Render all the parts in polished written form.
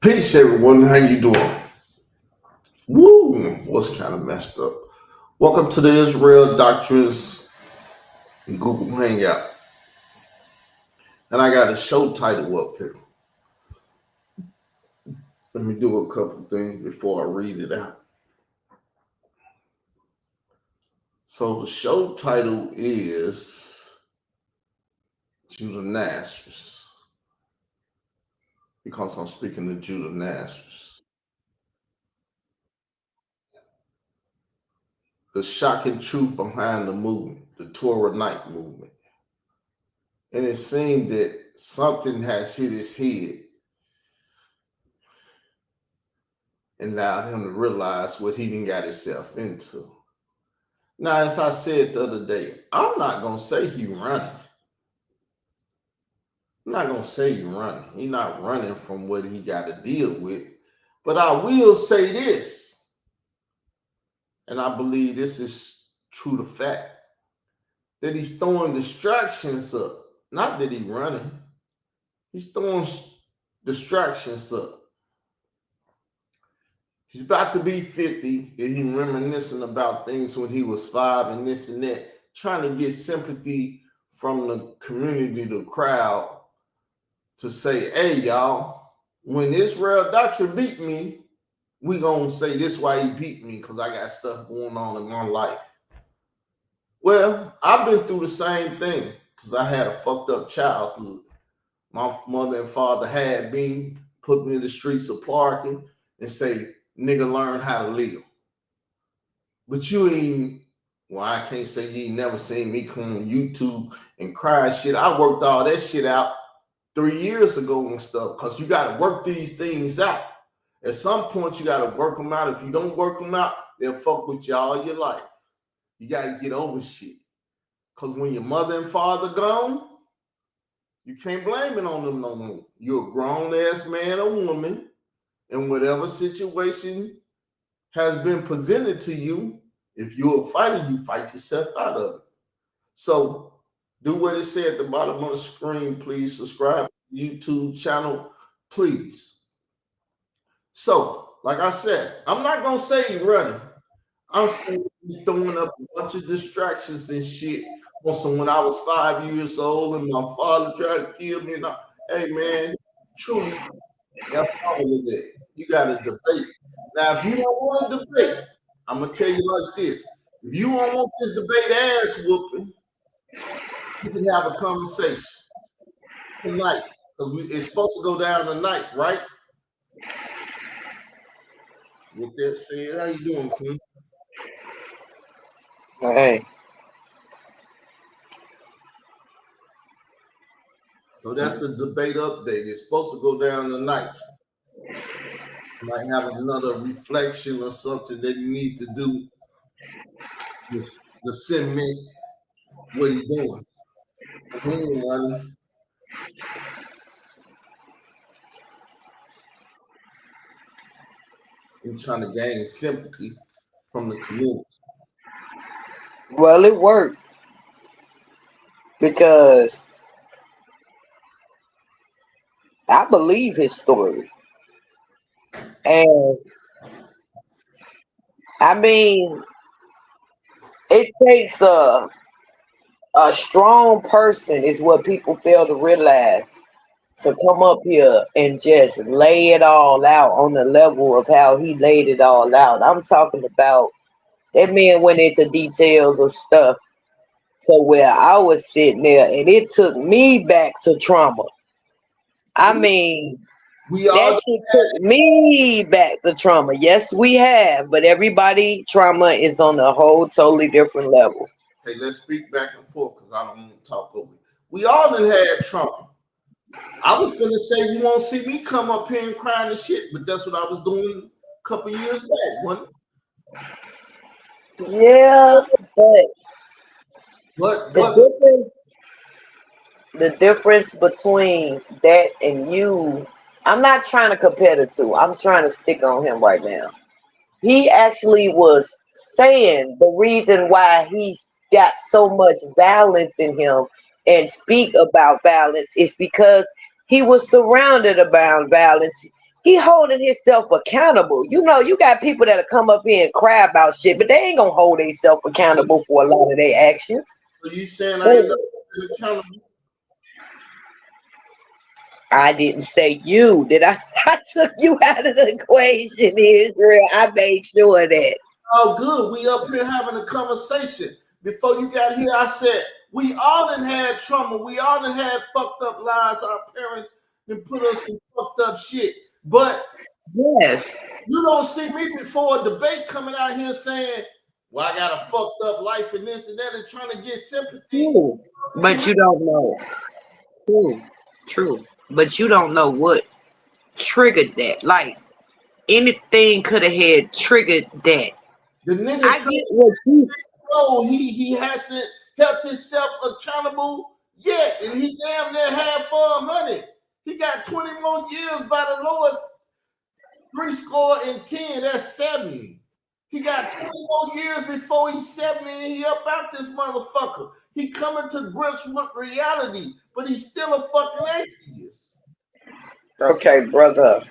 Peace, everyone. How you doing? Woo, my voice kind of messed up. Welcome to the Israel Doctrines Google Hangout, and I got a show title up here. Let me do a couple things before I read it out. So the show title is Judah Nassers, because I'm speaking to Judah Nassers. The shocking truth behind the movement, the Torah Night movement. And it seemed that something has hit his head and allowed him to realize what he done got himself into. Now, as I said the other day, I'm not going to say he running. I'm not going to say he running. He not running from what he got to deal with. But I will say this, and I believe this is true to fact, that he's throwing distractions up. Not that he's running. He's throwing distractions up. He's about to be 50, and he's reminiscing about things when he was 5 and this and that, trying to get sympathy from the community, the crowd, to say, hey, y'all, when Israel Doctrine beat me, we gonna say this why he beat me, because I got stuff going on in my life. Well, I've been through the same thing, because I had a fucked up childhood. My mother and father had me, put me in the streets of parking, and say, nigga, learn how to live. But you ain't, well, I can't say you ain't never seen me come on YouTube and cry shit. I worked all that shit out 3 years ago and stuff, because you got to work these things out. At some point, you got to work them out. If you don't work them out, they'll fuck with you all your life. You got to get over shit. Because when your mother and father gone, you can't blame it on them no more. You're a grown-ass man or woman, and whatever situation has been presented to you, if you're a fighter, you fight yourself out of it. So do what it said at the bottom of the screen. Please subscribe to the YouTube channel, please. So, like I said, I'm not going to say he's running. I'm saying he's throwing up a bunch of distractions and shit. Also, when I was 5 years old and my father tried to kill me, and hey, man, truly, that's all of that. You got to debate. Now, if you don't want to debate, I'm going to tell you like this. If you don't want this debate ass whooping, you can have a conversation tonight, because it's supposed to go down tonight, right? With that said, how you doing, King? Hey, So that's the debate update. It's supposed to go down tonight. Might have another reflection or something that you need to do to cement what he's doing. He ain't running. I'm trying to gain sympathy from the community. well, it worked because I believe his story. And I mean, it takes a strong person, is what people fail to realize, to come up here and just lay it all out on the level of how he laid it all out. I'm talking about that man went into details of stuff to where I was sitting there and it took me back to trauma. I mean, We that all shit took me back to trauma. Yes, we have, but everybody trauma is on a whole totally different level. hey, let's speak back and forth because I don't want to talk over you. We all done had trauma. I was gonna say you won't see me come up here and crying and shit, but that's what I was doing a couple years back, wasn't it? Yeah, but But the difference the difference between that and you, I'm not trying to compare the two. I'm trying to stick on him right now. He actually was saying the reason why he's got so much balance in him and speak about balance is because he was surrounded about balance. He holding himself accountable. You know, you got people that'll come up here and cry about shit, but they ain't gonna hold themselves accountable for a lot of their actions. So you saying I ain't never accountable? I didn't say you. Did I? I took you out of the equation, Israel. I made sure of that. Oh, good. We up here having a conversation. Before you got here, I said we all done had trauma. We all done had fucked up lives. Our parents done put us in fucked up shit. But Yes. you don't see me before a debate coming out here saying, "Well, I got a fucked up life and this and that," and trying to get sympathy. True. But you don't know. True. True. But you don't know what triggered that. Like anything could have had triggered that. The nigga I get what you he hasn't held himself accountable yet, and he damn near had 400. He got 20 more years by the Lord's 70. That's 70. He got 20 more years before he's 70, and he up out this motherfucker. He coming to grips with reality, but he's still a fucking atheist. Okay, brother.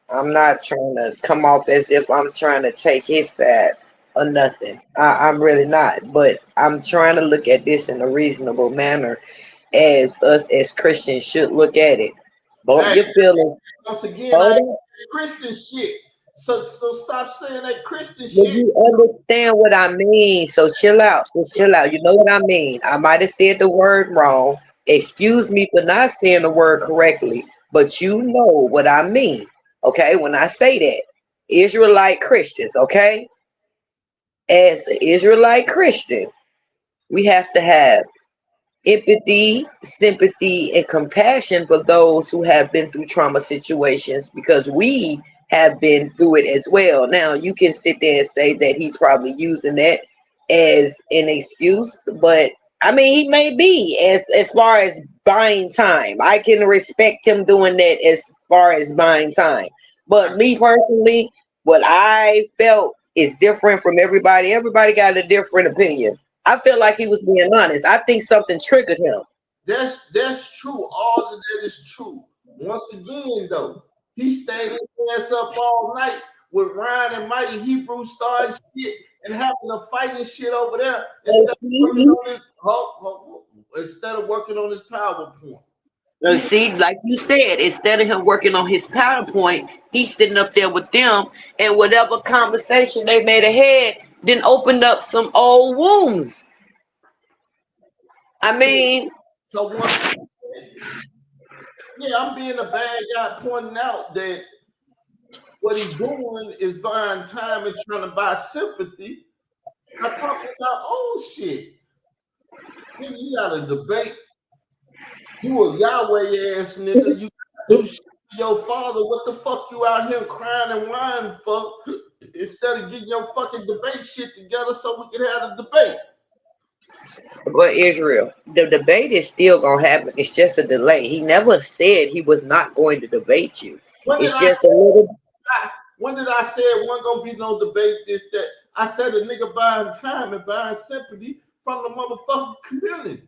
I'm not trying to come off as if I'm trying to take his side or nothing. I'm really not. But I'm trying to look at this in a reasonable manner as us as Christians should look at it. But Hey, you're feeling, once again, I hold ain't on. Christian shit. So stop saying that Christian But shit. you understand what I mean. So chill out. Just chill out. You know what I mean. I might have said the word wrong. Excuse me for not saying the word correctly. But you know what I mean. Okay, when I say that. Israelite Christians, okay? As an Israelite Christian, we have to have empathy, sympathy, and compassion for those who have been through trauma situations because we have been through it as well. Now, you can sit there and say that he's probably using that as an excuse, but I mean, he may be as far as buying time. I can respect him doing that as far as buying time. But me personally, what I felt is different from everybody. Everybody got a different opinion. I feel like he was being honest. I think something triggered him. That's true. All of that is true. Once again, though, he stayed his ass up all night with Ryan and Mighty Hebrew starting shit and having a fighting shit over there instead of working on his instead of working on his PowerPoint. See, like you said, instead of him working on his PowerPoint, he's sitting up there with them, and whatever conversation they made ahead then opened up some old wounds. I mean, So once again, yeah, I'm being a bad guy pointing out that what he's doing is buying time and trying to buy sympathy. I talk about old shit. Nigga, you got a debate. You a Yahweh ass nigga. You do shit to your father. What the fuck you out here crying and whining for? Instead of getting your fucking debate shit together so we can have a debate. but Israel, the debate is still gonna happen. It's just a delay. He never said he was not going to debate you. When did It's I just a little. when did I say it wasn't gonna be no debate? This that I said a nigga buying time and buying sympathy from the motherfucking community.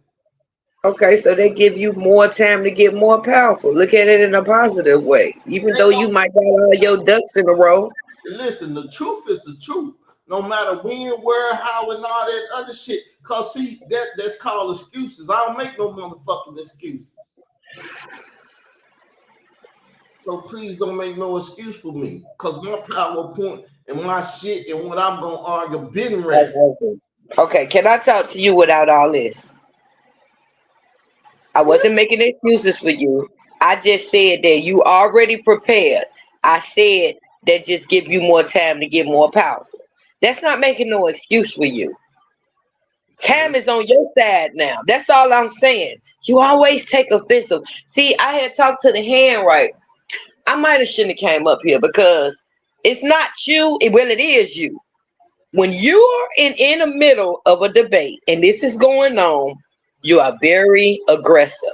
Okay, so they give you more time to get more powerful. Look at it in a positive way. Even though you might got all your ducks in a row. Listen, the truth is the truth. No matter when, where, how, and all that other shit. Cause see, that's called excuses. I don't make no motherfucking excuses. So please don't make no excuse for me. Cause my PowerPoint and my shit and what I'm gonna argue been ready. Okay, can I talk to you without all this? I wasn't making excuses for you. I just said that you already prepared. I said that just give you more time to get more powerful. That's not making no excuse for you. Time is on your side now. That's all I'm saying. You always take offensive. See, I had talked to the hand right. I might have shouldn't have came up here because it's not you. Well, it is you. When you're in the middle of a debate and this is going on, you are very aggressive.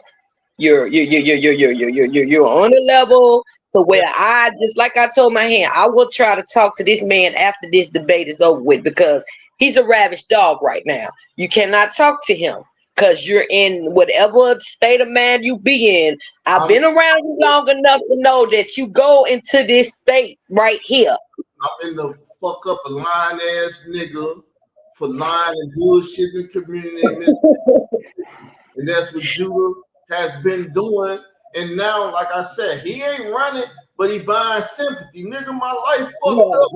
You're on a level to where I just like I told my hand, I will try to talk to this man after this debate is over with because he's a ravished dog right now. You cannot talk to him because you're in whatever state of mind you be in. I've I'm been around you long enough to know that you go into this state right here. I'm in the fuck up a lying ass nigga for lying and bullshitting the community, and that's what Judah has been doing. And now, like I said, he ain't running, but he buying sympathy. Nigga, my life fucked Yeah, up.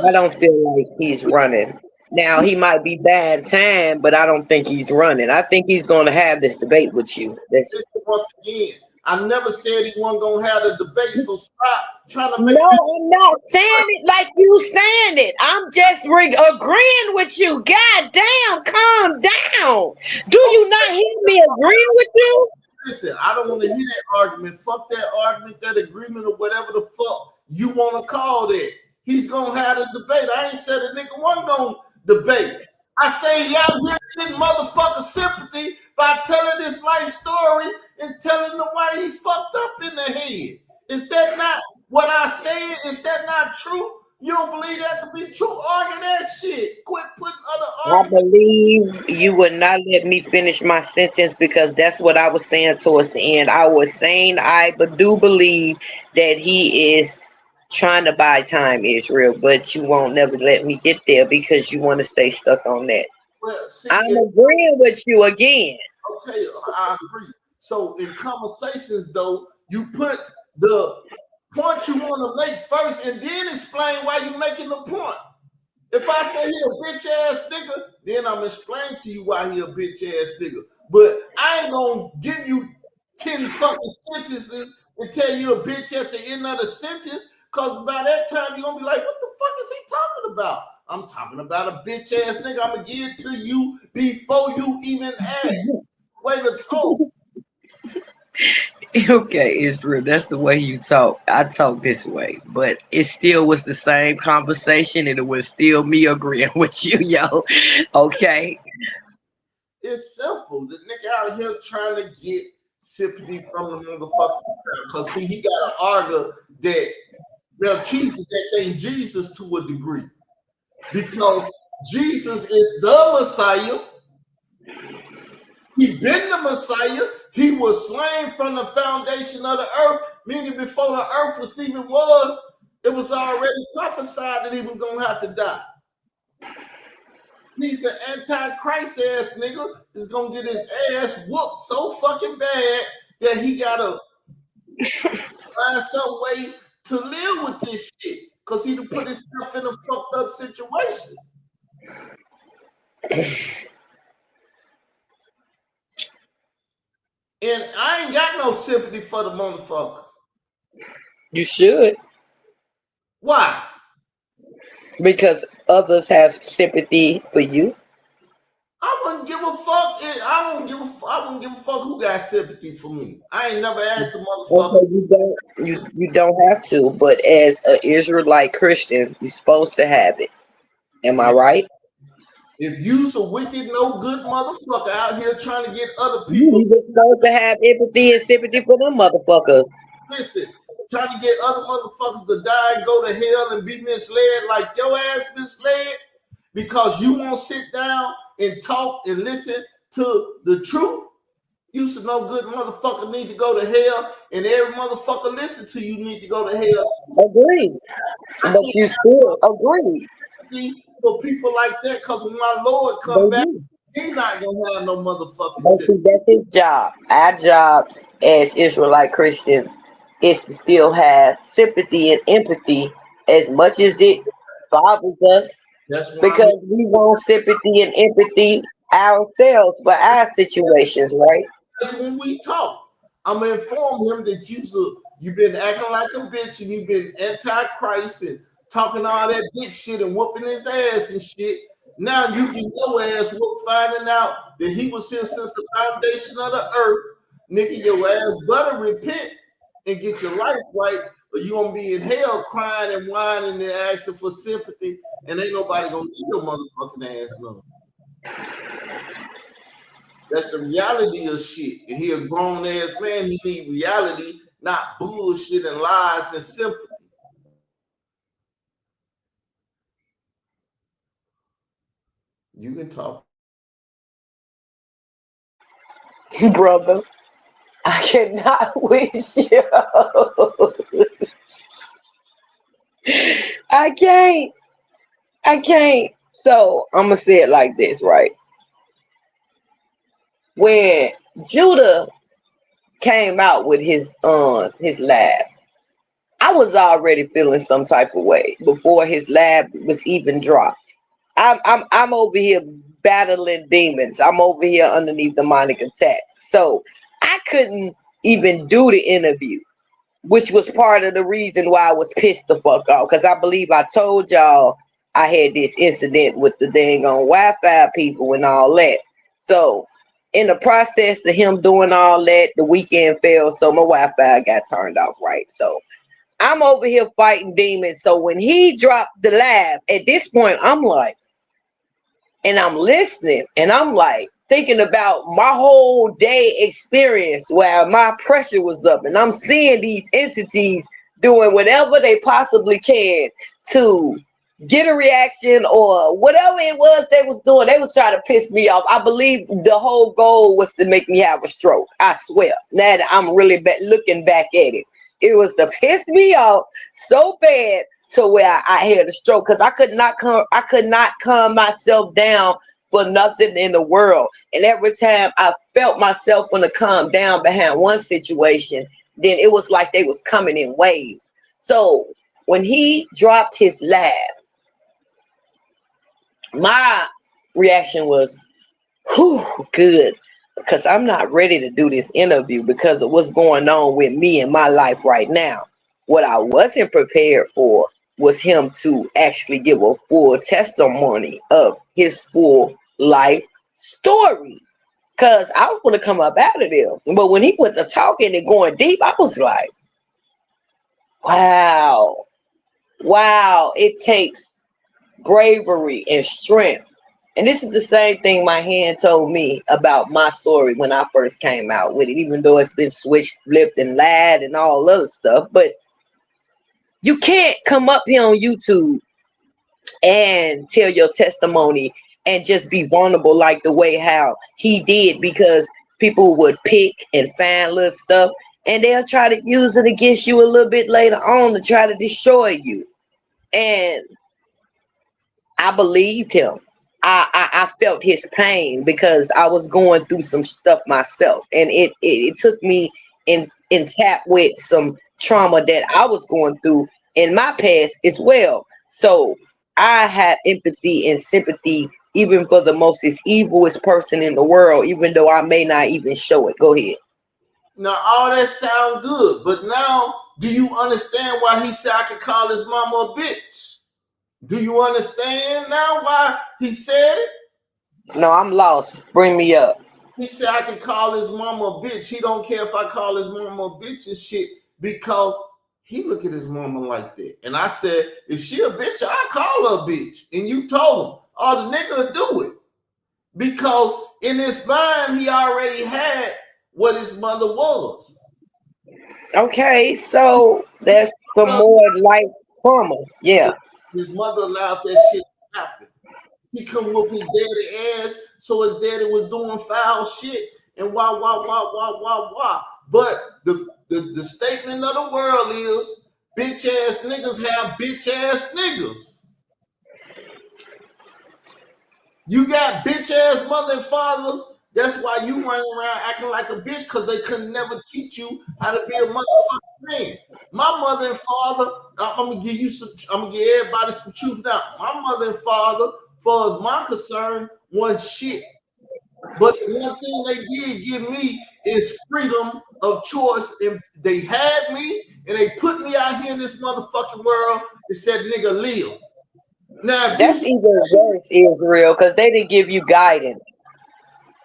I don't feel like he's running. Now he might be bad time, but I don't think he's running. I think he's going to have this debate with you. That's, Once again, I never said he wasn't gonna have the debate, so stop trying to make no, this. I'm not saying it like you saying it. I'm just agreeing with you. God damn, calm down. Do you not hear me agreeing with you? Listen, I don't want to hear that argument. Fuck that argument, that agreement, or whatever the fuck you want to call that. He's gonna have a debate. I ain't said a nigga wasn't gonna debate. I say y'all here getting motherfucker sympathy by telling this life story and telling them why he fucked up in the head. Is that not what I said? Is that not true? You don't believe that to be true? Argue that shit. Quit putting other I arguments. believe you would not let me finish my sentence because that's what I was saying towards the end. I was saying do believe that he is trying to buy time, Israel, but you won't never let me get there because you want to stay stuck on that. Well, see, I'm agreeing with you again. okay, I agree. So in conversations, though, you put the point you want to make first and then explain why you're making the point. If I say he a bitch ass nigga, then I'm explaining to you why he a bitch ass nigga. But I ain't gonna give you 10 fucking sentences and tell you a bitch at the end of the sentence, because by that time you're gonna be like, what the fuck is he talking about? I'm talking about a bitch ass nigga. I'm gonna give it to you before you even ask. Way to talk. Okay, Israel, that's the way you talk. I talk this way, but it still was the same conversation and it was still me agreeing with you, yo. Okay. It's simple. The nigga out here trying to get sympathy from the motherfucking crowd. Because see, he got to argue that Melchizedek ain't Jesus to a degree. Because Jesus is the Messiah. He been the Messiah. He was slain from the foundation of the earth, meaning before the earth was even was, it was already prophesied that he was gonna have to die. He's an anti-Christ ass nigga. Is gonna get his ass whooped so fucking bad that he gotta find some way to live with this shit. Cause he done put himself in a fucked up situation. And I ain't got no sympathy for the motherfucker. You should, Why? because others have sympathy for you. I wouldn't give a fuck. I wouldn't give a fuck who got sympathy for me. I ain't never asked a motherfucker. Okay, you don't have to, but as an Israelite Christian, you're supposed to have it. Am I right? If you's a wicked, no good motherfucker out here trying to get other people, You just supposed to have empathy and sympathy for them motherfuckers. listen, trying to get other motherfuckers to die and go to hell and be misled like your ass misled because you won't sit down and talk and listen to the truth. You should know good motherfucker need to go to hell, and every motherfucker listen to you need to go to hell. Agreed. I But can't you still agreed. see for people like that because when my Lord come They back, do. he not gonna have no motherfucking But sin. see, that's his job. Our job as Israelite Christians is to still have sympathy and empathy as much as it bothers us That's why I'm because we want sympathy and empathy ourselves for our situations, right? That's when we talk. I'm gonna inform him that you've been acting like a bitch and you've been anti-Christ and talking all that bitch shit and whooping his ass and shit. Now you get your ass whooped finding out that he was here since the foundation of the earth. Nigga, your ass better repent and get your life right, or you gonna be in hell crying and whining and asking for sympathy, and ain't nobody gonna get your motherfucking ass no. That's the reality of shit. And he a grown ass man. He need reality, not bullshit and lies and sympathy. You can talk Brother, I cannot with you. I can't. I can't. So I'm gonna say it like this, right? When Judah came out with his lab, I was already feeling some type of way before his lab was even dropped. I'm over here battling demons. I'm over here underneath demonic attack. So I couldn't even do the interview, which was part of the reason why I was pissed the fuck off. Because I believe I told y'all I had this incident with the dang on Wi-Fi people and all that. So in the process of him doing all that, the weekend fell, so my Wi-Fi got turned off, right? So I'm over here fighting demons. So when he dropped the laugh, at this point, I'm like, and I'm listening, and I'm like thinking about my whole day experience where my pressure was up, and I'm seeing these entities doing whatever they possibly can to get a reaction or whatever it was they was doing. They was trying to piss me off. I believe the whole goal was to make me have a stroke. I swear. Now that I'm really looking back at it, it was to piss me off so bad to where I had a stroke, because I could not calm myself down for nothing in the world. And every time I felt myself want to calm down behind one situation, then it was like they was coming in waves. So when he dropped his laugh, my reaction was, whew, good. Because I'm not ready to do this interview because of what's going on with me in my life right now. What I wasn't prepared for was him to actually give a full testimony of his full life story. Because I was going to come up out of there. But when he went to talking and going deep, I was like, wow. Wow. It takes bravery and strength. And this is the same thing my hand told me about my story when I first came out with it, even though it's been switched, flipped, and lied and all other stuff. But you can't come up here on YouTube and tell your testimony and just be vulnerable like the way how he did, because people would pick and find little stuff and they'll try to use it against you a little bit later on to try to destroy you. And I believed him. I felt his pain because I was going through some stuff myself, and it took me in tap with some trauma that I was going through in my past as well. So I had empathy and sympathy even for the most evilest person in the world, even though I may not even show it. Go ahead. Now all that sound good, but now do you understand why he said I could call his mama a bitch? Do you understand now why he said it? No, I'm lost. Bring me up. He said I can call his mama a bitch. He don't care if I call his mama a bitch and shit because he look at his mama like that. And I said, if she a bitch, I call her a bitch. And you told him, oh, the nigga do it. Because in his mind, he already had what his mother was. Okay, so there's some more life trauma. Yeah. His mother allowed that shit to happen. He come whoop his daddy ass, so his daddy was doing foul shit and wah. But the statement of the world is bitch ass niggas have bitch ass niggas. You got bitch ass mother and fathers. That's why you running around acting like a bitch, because they could never teach you how to be a motherfucking man. My mother and father, I'm gonna give you some. I'm gonna give everybody some truth now. My mother and father, far as my concern, one shit. But the one thing they did give me is freedom of choice, and they had me, and they put me out here in this motherfucking world and said, "Nigga, live." Now, if That's you, even worse, Israel, because they didn't give you guidance.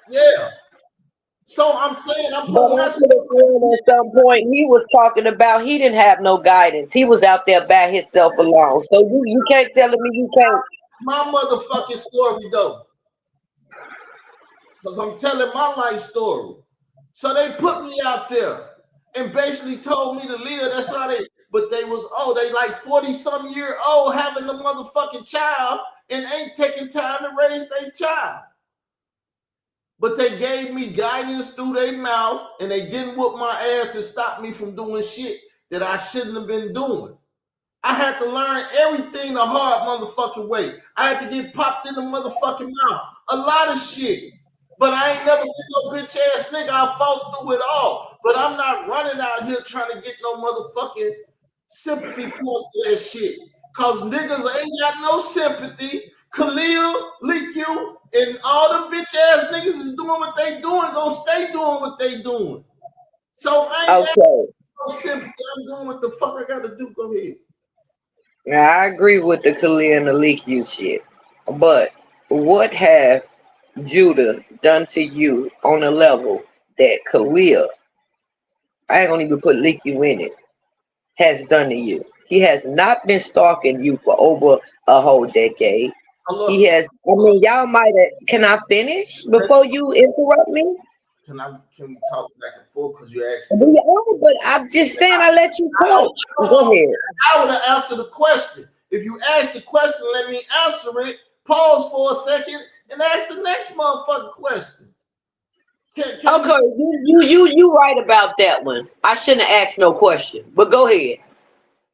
yeah. So I'm saying I'm But putting I myself could have sworn at some point he was talking about he didn't have no guidance. He was out there by himself alone. So you can't tell me you can't. my motherfucking story though, because I'm telling my life story. So they put me out there and basically told me to live. That's how they. But they was they like 40-some-year old having the motherfucking child and ain't taking time to raise their child. but they gave me guidance through their mouth and they didn't whoop my ass and stop me from doing shit that I shouldn't have been doing. I had to learn everything the hard motherfucking way. I had to get popped in the motherfucking mouth. A lot of shit. But I ain't never been no bitch ass nigga. I fought through it all. But I'm not running out here trying to get no motherfucking sympathy points to that shit. Cause niggas ain't got no sympathy. Khalil, Leak you, and all them bitch ass niggas is doing what they doing, gonna stay doing what they doing. So I ain't got Okay. no sympathy. I'm doing what the fuck I gotta do. Go ahead. Now I agree with the Khalil and the leak you shit. But what have Judah done to you on a level that Khalil, I ain't gonna even put leak you in it, has done to you? He has not been stalking you for over a whole decade. He Look, has, I mean, y'all might have, can I finish before you interrupt me? can we talk back and forth? Because you asked me. We are, but I'm just saying I let you I don't, talk. Go ahead. I would have answered the question. If you ask the question, let me answer it. Pause for a second and ask the next motherfucking question. Can we? Okay, you right about that one. I shouldn't have asked no question, but go ahead.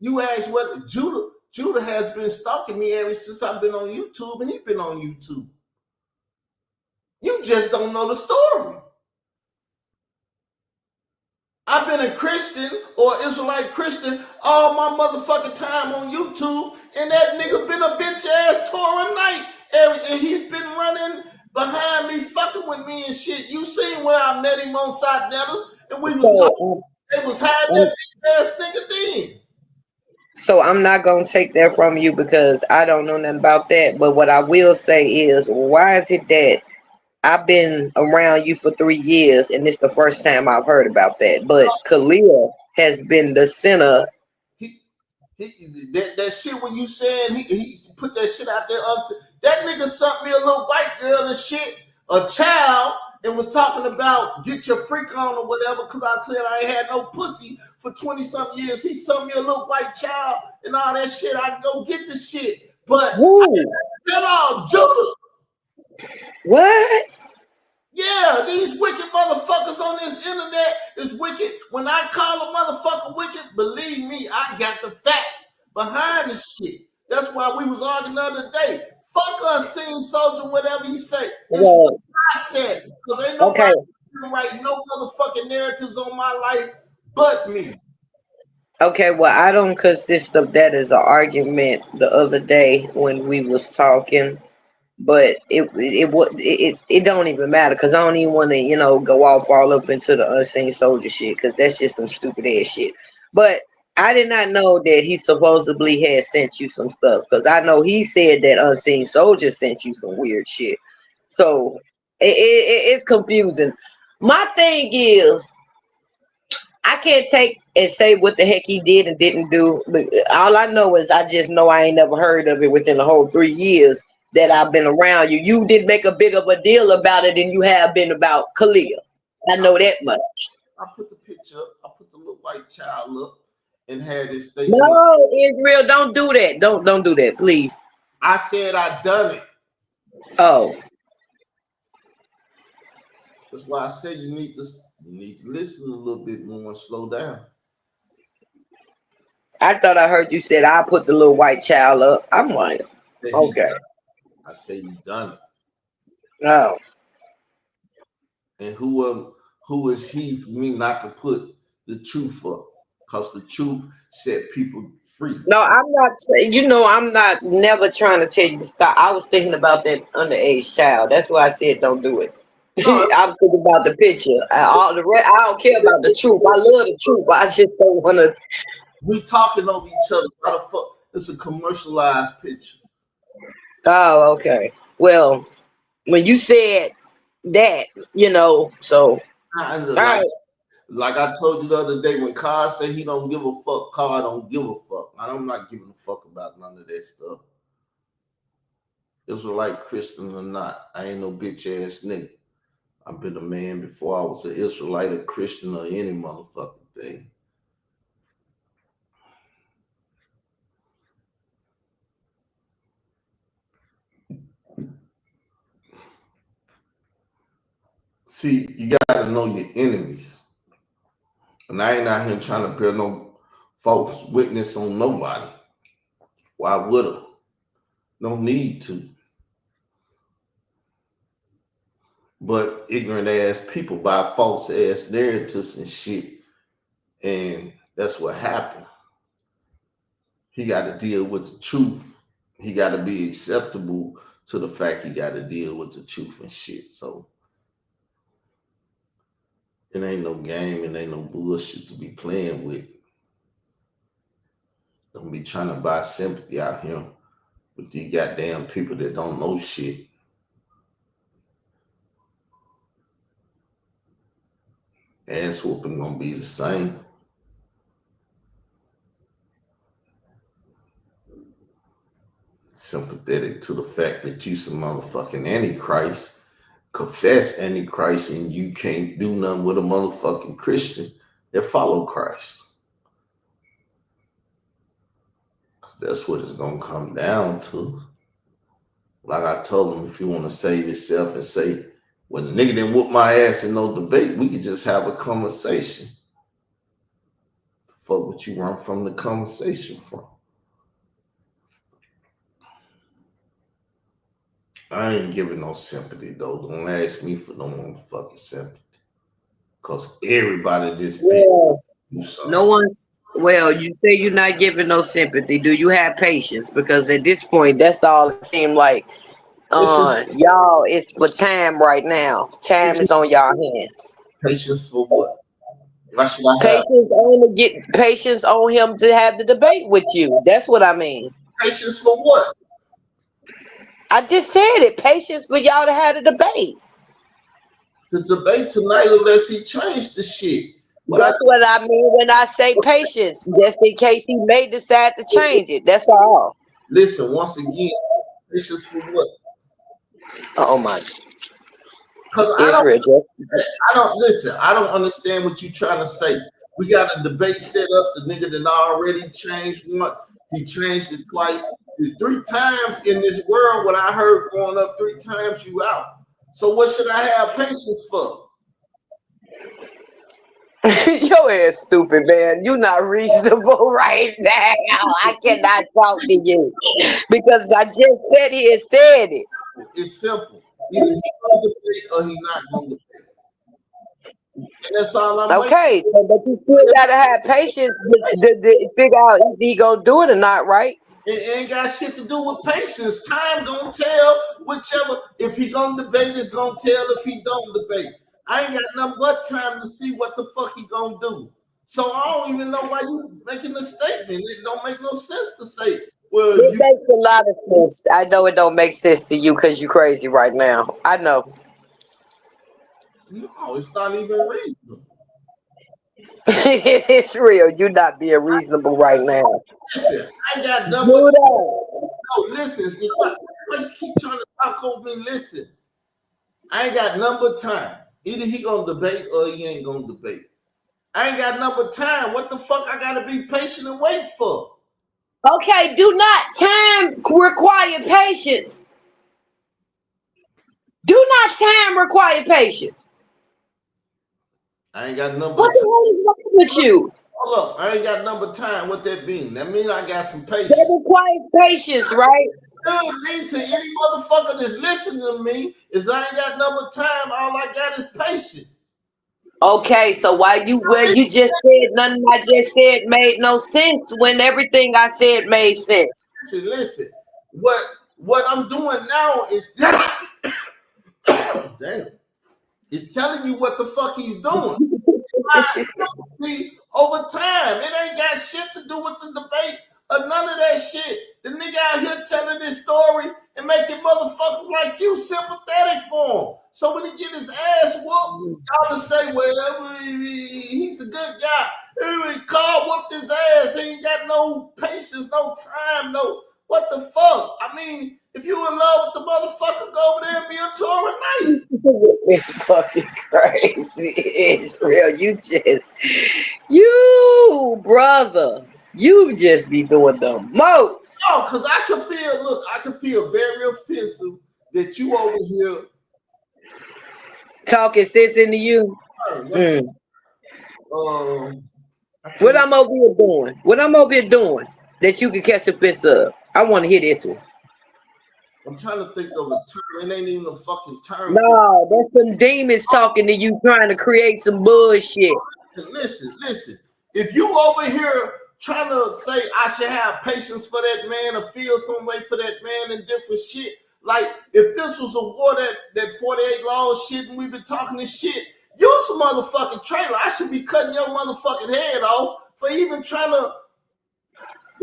You asked what Judah. Judah has been stalking me ever since I've been on YouTube, and he's been on YouTube. You just don't know the story. I've been a Christian or Israelite Christian all my motherfucking time on YouTube, and that nigga been a bitch ass Torah night. And he's been running behind me, fucking with me and shit. You seen when I met him on Side Nettles, and we was talking. So, They was hiding um, that bitch ass nigga then. so I'm not gonna take that from you because I don't know nothing about that. But what I will say is, why is it that I've been around you for 3 years and it's the first time I've heard about that? But Khalil has been the center. He, that shit when you saying he put that shit out there. That nigga sent me a little white girl and shit, a child, and was talking about get your freak on or whatever. Cause I said I ain't had no pussy for 20-something years. He sent me a little white child and all that shit. I can go get the shit, but Woo! hello, Judah. What? Yeah, these wicked motherfuckers on this internet is wicked. When I call a motherfucker wicked, believe me, I got the facts behind the shit. That's why we was arguing the other day. Fuck unseen soldier, whatever you say. It's what Well, I said. Because ain't okay, nobody can write no motherfucking narratives on my life but me. okay. Well, I don't consist of that as an argument the other day when we was talking. But it don't even matter because I don't even want to go off all up into the unseen soldier shit because that's just some stupid ass shit. But I did not know that he supposedly had sent you some stuff because I know he said that unseen soldier sent you some weird shit. So it's confusing. My thing is I can't take and say what the heck he did and didn't do. But all I know is I just know I ain't never heard of it within the whole 3 years that I've been around you. You did make a big of a deal about it than you have been about Khalil. I know that much. I put the picture up, I put the little white child up and had this statement. No, Israel, don't do that. Don't do that, please. I said I done it. Oh, That's why I said you need to listen a little bit more and slow down. I thought I heard you said I put the little white child up. I'm like, That he okay. I say he done it. No. And who is he for me not to put the truth up? Because the truth set people free. No, I'm not. I'm not never trying to tell you to stop. I was thinking about that underage child. That's why I said don't do it. No, I'm thinking about the picture. I don't care about the truth. I love the truth. I just don't want to. we talking over each other. Why the fuck? It's a commercialized picture. Oh, okay. Well, when you said that, so all And right. like I told you the other day, when Carl said he don't give a fuck, Carl don't give a fuck. I'm not giving a fuck about none of that stuff. Israelite Christian or not, I ain't no bitch ass nigga. I've been a man before I was an Israelite, a Christian, or any motherfucking thing. See, you gotta know your enemies. And I ain't out here trying to bear no false witness on nobody. Why would I? No need to. But ignorant ass people buy false ass narratives and shit. And that's what happened. He got to deal with the truth. He got to be acceptable to the fact he got to deal with the truth and shit. So it ain't no game and ain't no bullshit to be playing with. Don't be trying to buy sympathy out here with these goddamn people that don't know shit. Ass whooping gonna be the same. Sympathetic to the fact that you some motherfucking antichrist, confess antichrist, and you can't do nothing with a motherfucking Christian that follow Christ. Cause that's what it's gonna come down to. Like I told him, if you want to save yourself and say, when the nigga didn't whoop my ass in no debate, we could just have a conversation. The fuck would you run from the conversation from? I ain't giving no sympathy though. Don't ask me for no motherfucking sympathy. Cause everybody this Well, big. no one. Well, you say you're not giving no sympathy. Do you have patience? Because at this point, that's all it seemed like. Y'all, it's for time right now. Time is on y'all hands. Patience for what? Why should I have Patience on him to have the debate with you. That's what I mean. patience for what? I just said it. Patience for y'all to have the debate. The debate tonight unless he changed the shit. That's what I mean when I say patience. Just in case he may decide to change it. That's all. Listen, once again, patience for what? Oh my. Because Israel. I don't understand what you're trying to say. We got a debate set up. The nigga that already changed one. He changed it twice. 3 times in this world, what I heard growing up, 3 times you out. So what should I have patience for? Your ass stupid, man. You not reasonable right now. I cannot talk to you because I just said he had said it. It's simple. Either he gonna debate or he not gonna debate. And that's all I'm okay. So, but you still gotta have patience to figure out if he gonna do it or not, right? It ain't got shit to do with patience. Time gonna tell whichever. If he gonna debate, it's gonna tell if he don't debate. I ain't got nothing but time to see what the fuck he gonna do. So I don't even know why you making a statement. It don't make no sense to say, well, It makes a lot of sense. I know it don't make sense to you because you crazy right now. I know. No, it's not even reasonable. It's real. You not being reasonable right now. Listen, I ain't got nothing. No, listen. If I keep trying to talk over me, listen. I ain't got nothing but time. Either he gonna debate or he ain't gonna debate. I ain't got nothing but time. What the fuck I gotta be patient and wait for? Okay, do not time require patience. Do not time require patience. I ain't got nothing What but the time. hell is wrong with you? Hold up. I ain't got nothing but time. What that mean? That mean I got some patience. That requires patience, right? It mean to any motherfucker that's listening to me is I ain't got nothing but time. All I got is patience. Okay, so when you just said nothing I just said made no sense when everything I said made sense. Listen. What I'm doing now is damn. It's telling you what the fuck he's doing. Over time. It ain't got shit to do with the debate or none of that shit. The nigga out here telling this story and making motherfuckers like you sympathetic for him. So when he get his ass whooped, y'all will say, well, he's a good guy. Carl whooped his ass. He ain't got no patience, no time, no. What the fuck? I mean, if you in love with the motherfucker, go over there and be a Torah knight. It's fucking crazy. It's real. You brother, you just be doing the most. No, because I can feel very offensive that you over here Talking sense into you. That's Mm. I What can't. I'm over here doing? What I'm over here doing that you can catch a fist of? I want to hear this one. I'm trying to think of a term. It ain't even a fucking term for. No, that's some demons talking to you, trying to create some bullshit. Listen. If you over here trying to say I should have patience for that man or feel some way for that man and different shit, like if this was a war that 48 laws shit and we've been talking this shit, you some motherfucking trailer. I should be cutting your motherfucking head off for even trying to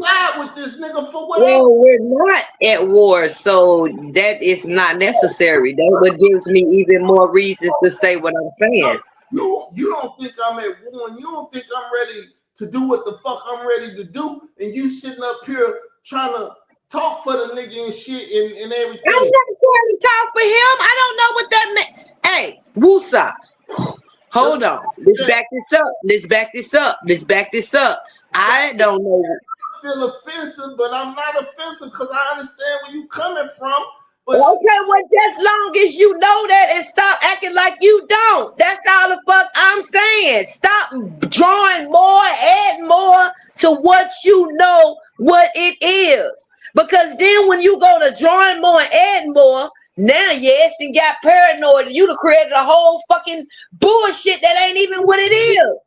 ride with this nigga for whatever. Well, we're not at war, so that is not necessary. That what gives me even more reasons to say what I'm saying. You don't think I'm at war and you don't think I'm ready to do what the fuck I'm ready to do, and you sitting up here trying to talk for the nigga and shit and I'm everything. not trying to talk for him. I don't know what that meant. Hey, Wusa, That's hold what on. Let's I said. back this up. Let's back this up. Let's back this up. I don't know. I feel offensive, but I'm not offensive because I understand where you coming from. But Okay, well, just long as you know that and stop acting like you don't. That's all the fuck I'm saying. Stop drawing more, add more to what you know what it is. Because then when you go to drawing more and add more, now your ass done got paranoid and you done created a whole fucking bullshit that ain't even what it is.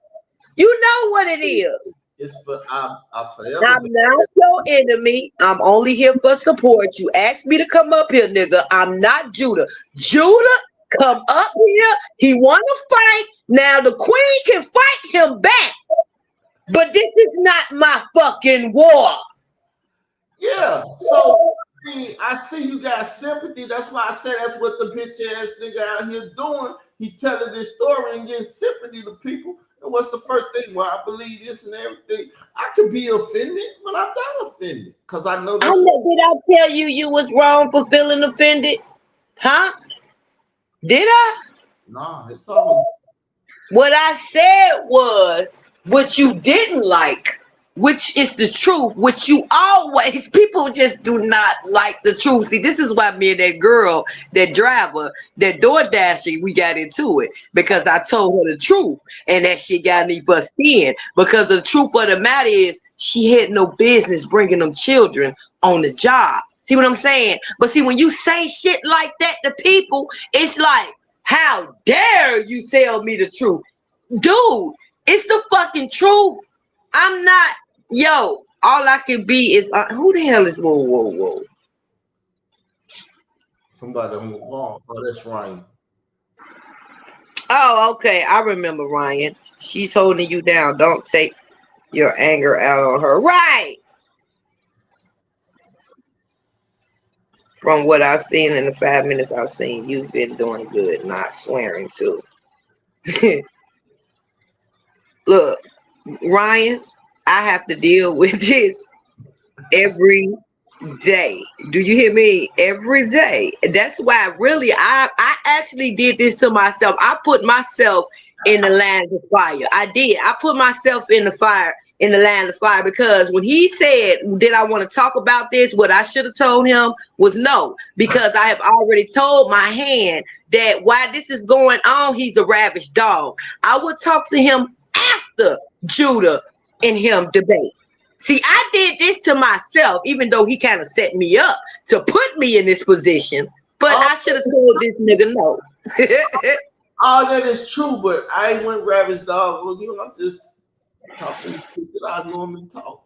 You know what it is. it's for I forever I'm not your enemy. I'm only here for support. You asked me to come up here, nigga. I'm not Judah. Judah, come up here. He want to fight. Now the queen can fight him back. But this is not my fucking war. yeah. So I see you got sympathy. That's why I said that's what the bitch ass nigga out here doing. He telling this story and getting sympathy to people. And what's the first thing? Well, I believe this and everything. I could be offended, but I'm not offended because I know I that's know, did I tell you you was wrong for feeling offended? Huh? Did I? nah. It's all What I said was what you didn't like, which is the truth, which you always, people just do not like the truth. See, this is why me and that girl, that driver, that door dasher, we got into it because I told her the truth and that shit got me for skin. Because the truth of the matter is, she had no business bringing them children on the job. See what I'm saying? But see, when you say shit like that to people, it's like, how dare you tell me the truth? Dude, it's the fucking truth. I'm not, yo, all I can be is, who the hell is, whoa. somebody on the wall. Oh, that's right. Oh, okay, I remember Ryan. She's holding you down. Don't take your anger out on her. Right. From what I've seen in the 5 minutes I've seen, you've been doing good, not swearing too. Look, Ryan, I have to deal with this every day. Do you hear me? Every day. That's why really I actually did this to myself. I put myself in the line of fire. I did. I put myself in the fire, in the line of fire, because when he said, did I want to talk about this? What I should have told him was no, because I have already told my hand that while this is going on, he's a ravished dog. I would talk to him after Judah and him debate. See, I did this to myself, even though he kind of set me up to put me in this position. But Oh, I should have told this nigga no. all that is true, but I ain't went ravish dog. Well, you know, I'm just talking shit that I normally talk.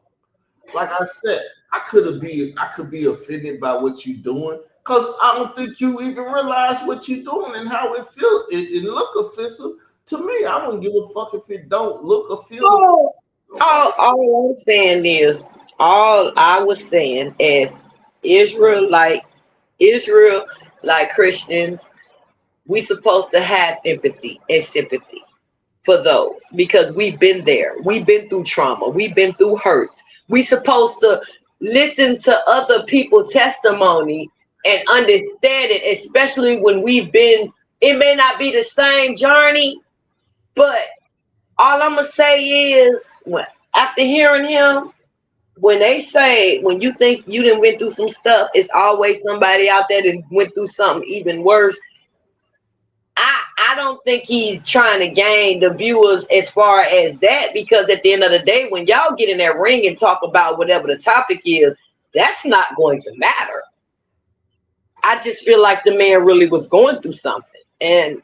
Like I said, I could be offended by what you're doing because I don't think you even realize what you're doing and how it feels. It look offensive to me. I don't give a fuck if it don't look or feel offensive. all, all I'm saying is, all I was saying is Israel, like Christians, we supposed to have empathy and sympathy for those because we've been there. We've been through trauma. We've been through hurts. We supposed to listen to other people's testimony and understand it, especially when we've been, it may not be the same journey, but all I'm gonna say is after hearing him, when they say when you think you done went through some stuff, it's always somebody out there that went through something even worse. I don't think he's trying to gain the viewers as far as that, because at the end of the day, when y'all get in that ring and talk about whatever the topic is, that's not going to matter. I just feel like the man really was going through something. And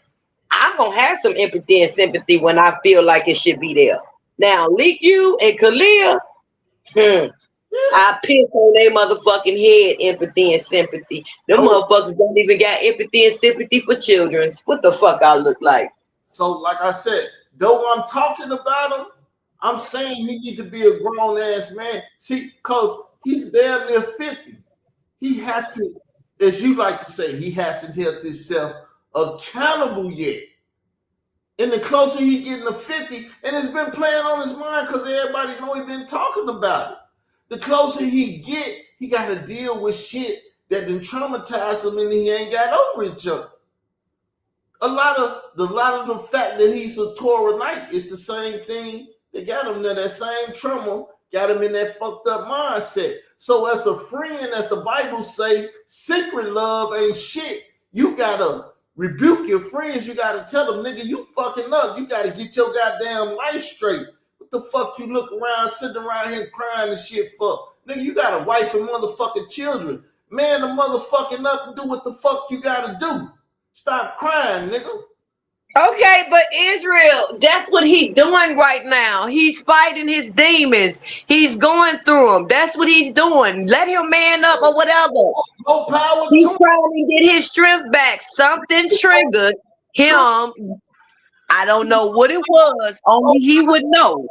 I'm going to have some empathy and sympathy when I feel like it should be there. Now, Leak You and Kalia, I piss on their motherfucking head, empathy and sympathy. Them motherfuckers don't even got empathy and sympathy for children. What the fuck I look like? So, like I said, though I'm talking about him, I'm saying he need to be a grown ass man. See, because he's damn near 50. He hasn't, as you like to say, he hasn't held himself accountable yet. And the closer he getting to 50, and it's been playing on his mind because everybody know he been talking about it. The closer he get, he got to deal with shit that done traumatized him and he ain't got over it yet. A lot of the fact that he's a Torahite is the same thing that got him there. That same trauma got him in that fucked up mindset. So as a friend, as the Bible say, secret love ain't shit. You gotta rebuke your friends. You gotta tell them, nigga, you fucking up. You gotta get your goddamn life straight. What the fuck you look around, sitting around here crying and shit for? Nigga, you got a wife and motherfucking children. Man, the motherfucking up and do what the fuck you gotta do. Stop crying, nigga. Okay, but Israel, that's what he's doing right now. He's fighting his demons. He's going through them. That's what he's doing. Let him man up or whatever. No power He's to trying to get his strength back. Something triggered him. I don't know what it was. Only he would know.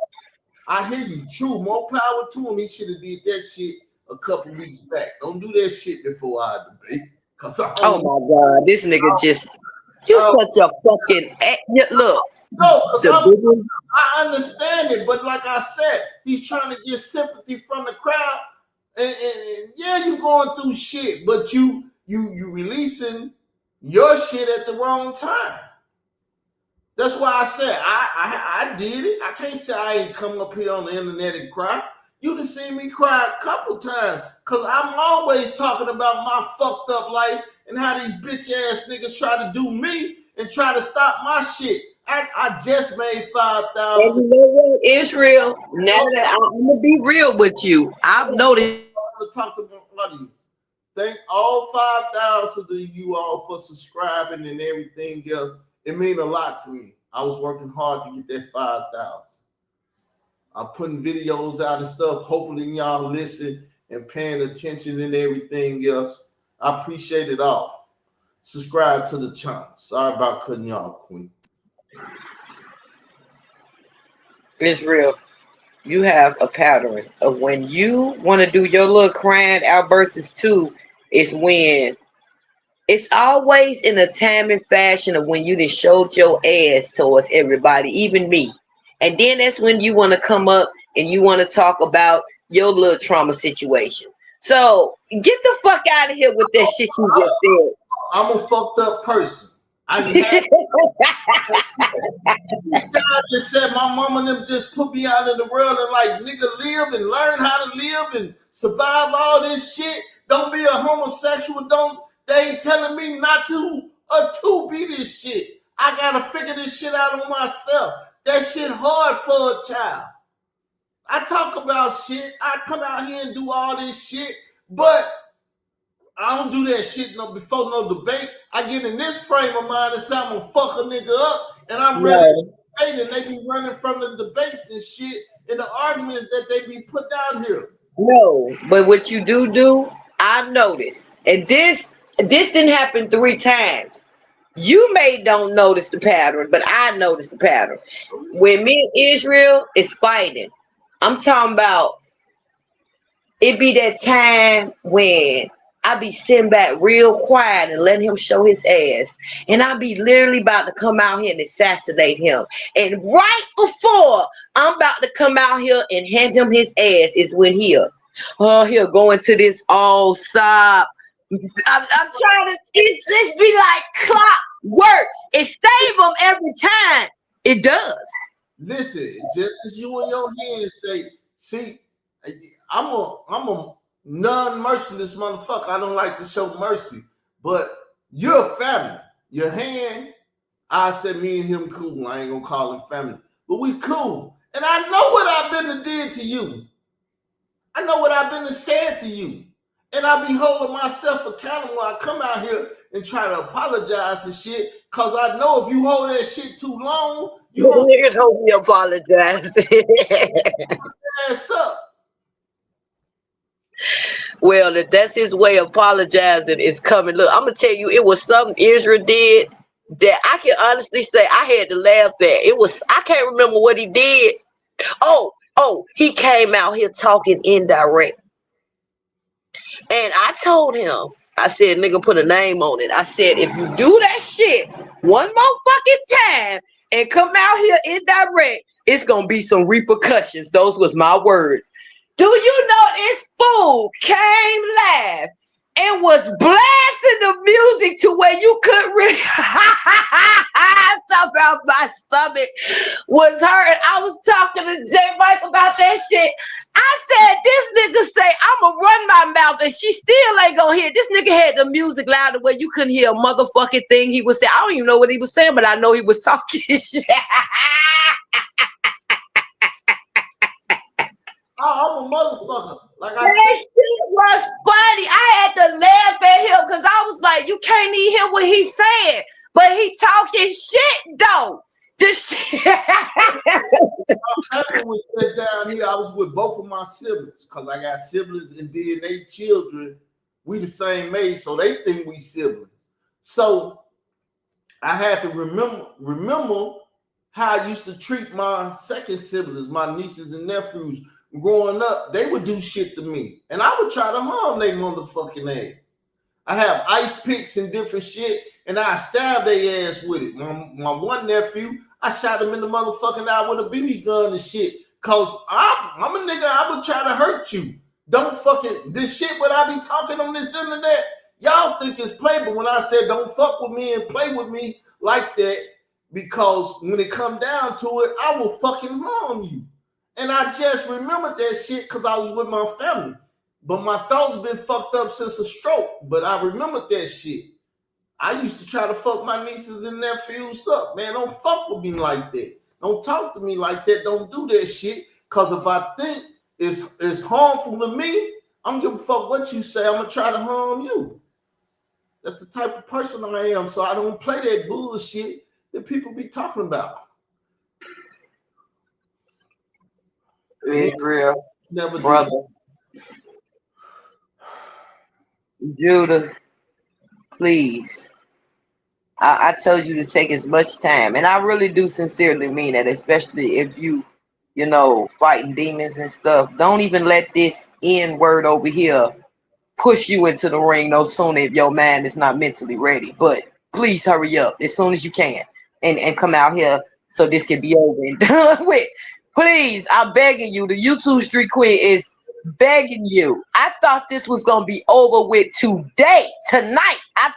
I hear you. True. More power to him. He should have did that shit a couple weeks back. Don't do that shit before our debate. Oh my God, this nigga just. You such a fucking look. No, because I understand it, but like I said, he's trying to get sympathy from the crowd. And yeah, you going through shit, but you releasing your shit at the wrong time. That's why I said I did it. I can't say I ain't come up here on the internet and cry. You done seen me cry a couple times because I'm always talking about my fucked up life and how these bitch ass niggas try to do me and try to stop my shit. I just made 5,000. And you know what, Israel? Now that I'm gonna be real with you, I've noticed. I'm gonna talk to my audience. Thank all 5,000 of you all for subscribing and everything else. It means a lot to me. I was working hard to get that 5,000. I'm putting videos out and stuff, hoping y'all listen and paying attention and everything else. I appreciate it all. Subscribe to the channel. Sorry about cutting y'all, Queen. Israel, you have a pattern of when you want to do your little crying outbursts too, is when it's always in a time and fashion of when you just showed your ass towards everybody, even me. And then that's when you want to come up and you want to talk about your little trauma situations. So get the fuck out of here with that shit you just said. I'm a fucked up person. I just said my mama and them just put me out in the world and like, nigga, live and learn how to live and survive all this shit. Don't be a homosexual. They ain't telling me not to or to be this shit. I gotta figure this shit out on myself. That shit hard for a child. I talk about shit. I come out here and do all this shit, but I don't do that shit before no debate. I get in this frame of mind and say I'm gonna fuck a nigga up, and I'm ready to debate, and they be running from the debates and shit and the arguments that they be putting out here. No, but what you do, I've noticed, and this didn't happen 3 times. You may don't notice the pattern, but I noticed the pattern. When me and Israel is fighting, I'm talking about it be that time when I be sitting back real quiet and letting him show his ass. And I be literally about to come out here and assassinate him. And right before I'm about to come out here and hand him his ass is when he'll go into this all sob. I'm trying to, this be like clockwork. It save him every time. It does. Listen, just as you in your hands say, see, I'm a non-merciless motherfucker. I don't like to show mercy, but you're a family. Your hand, I said me and him cool. I ain't gonna call him family, but we cool. And I know what I've been to did to you. I know what I've been to say to you. And I be holding myself accountable when I come out here and try to apologize and shit. Cause I know if you hold that shit too long, you gonna Niggas hope me apologize. ass up. Well, if that's his way of apologizing, it's coming. Look, I'm gonna tell you, it was something Israel did that I can honestly say I had to laugh at. It was, I can't remember what he did. Oh, he came out here talking indirect. And I told him, I said, nigga, put a name on it. I said, if you do that shit one more fucking time and come out here indirect, it's gonna be some repercussions. Those was my words. Do you know this fool came live and was blasting the music to where you couldn't really talk about my stomach was hurt. I was talking to J Mike about that shit. I said, this nigga say, I'ma run my mouth and she still ain't gonna hear. This nigga had the music louder where you couldn't hear a motherfucking thing he was saying. I don't even know what he was saying, but I know he was talking shit. I'm a motherfucker. Like I That said, shit was funny. I had to laugh at him because I was like, you can't even hear what he's saying. But he talking shit though. This shit. happened with this down here. I was with both of my siblings because I got siblings and then they children. We the same age, so they think we siblings. So I had to remember how I used to treat my second siblings, my nieces and nephews. Growing up, they would do shit to me, and I would try to harm their motherfucking ass. I have ice picks and different shit, and I stab their ass with it. My one nephew, I shot him in the motherfucking eye with a BB gun and shit. Cause I'm a nigga, I would try to hurt you. Don't fucking, this shit what I be talking on this internet, y'all think it's play, but when I said don't fuck with me and play with me like that, because when it come down to it, I will fucking harm you. And I just remembered that shit because I was with my family. But my thoughts been fucked up since a stroke. But I remembered that shit. I used to try to fuck my nieces and nephews up. Man, don't fuck with me like that. Don't talk to me like that. Don't do that shit. Because if I think it's harmful to me, I'm gonna give a fuck what you say. I'm gonna try to harm you. That's the type of person I am. So I don't play that bullshit that people be talking about. It's real, Never brother. Judah, please. I told you to take as much time, and I really do sincerely mean that, especially if you know, fighting demons and stuff. Don't even let this N word over here push you into the ring no sooner if your mind is not mentally ready. But please hurry up as soon as you can and come out here so this can be over and done with. Please, I'm begging you. The YouTube Street Queen is begging you. I thought this was gonna be over with today, tonight. I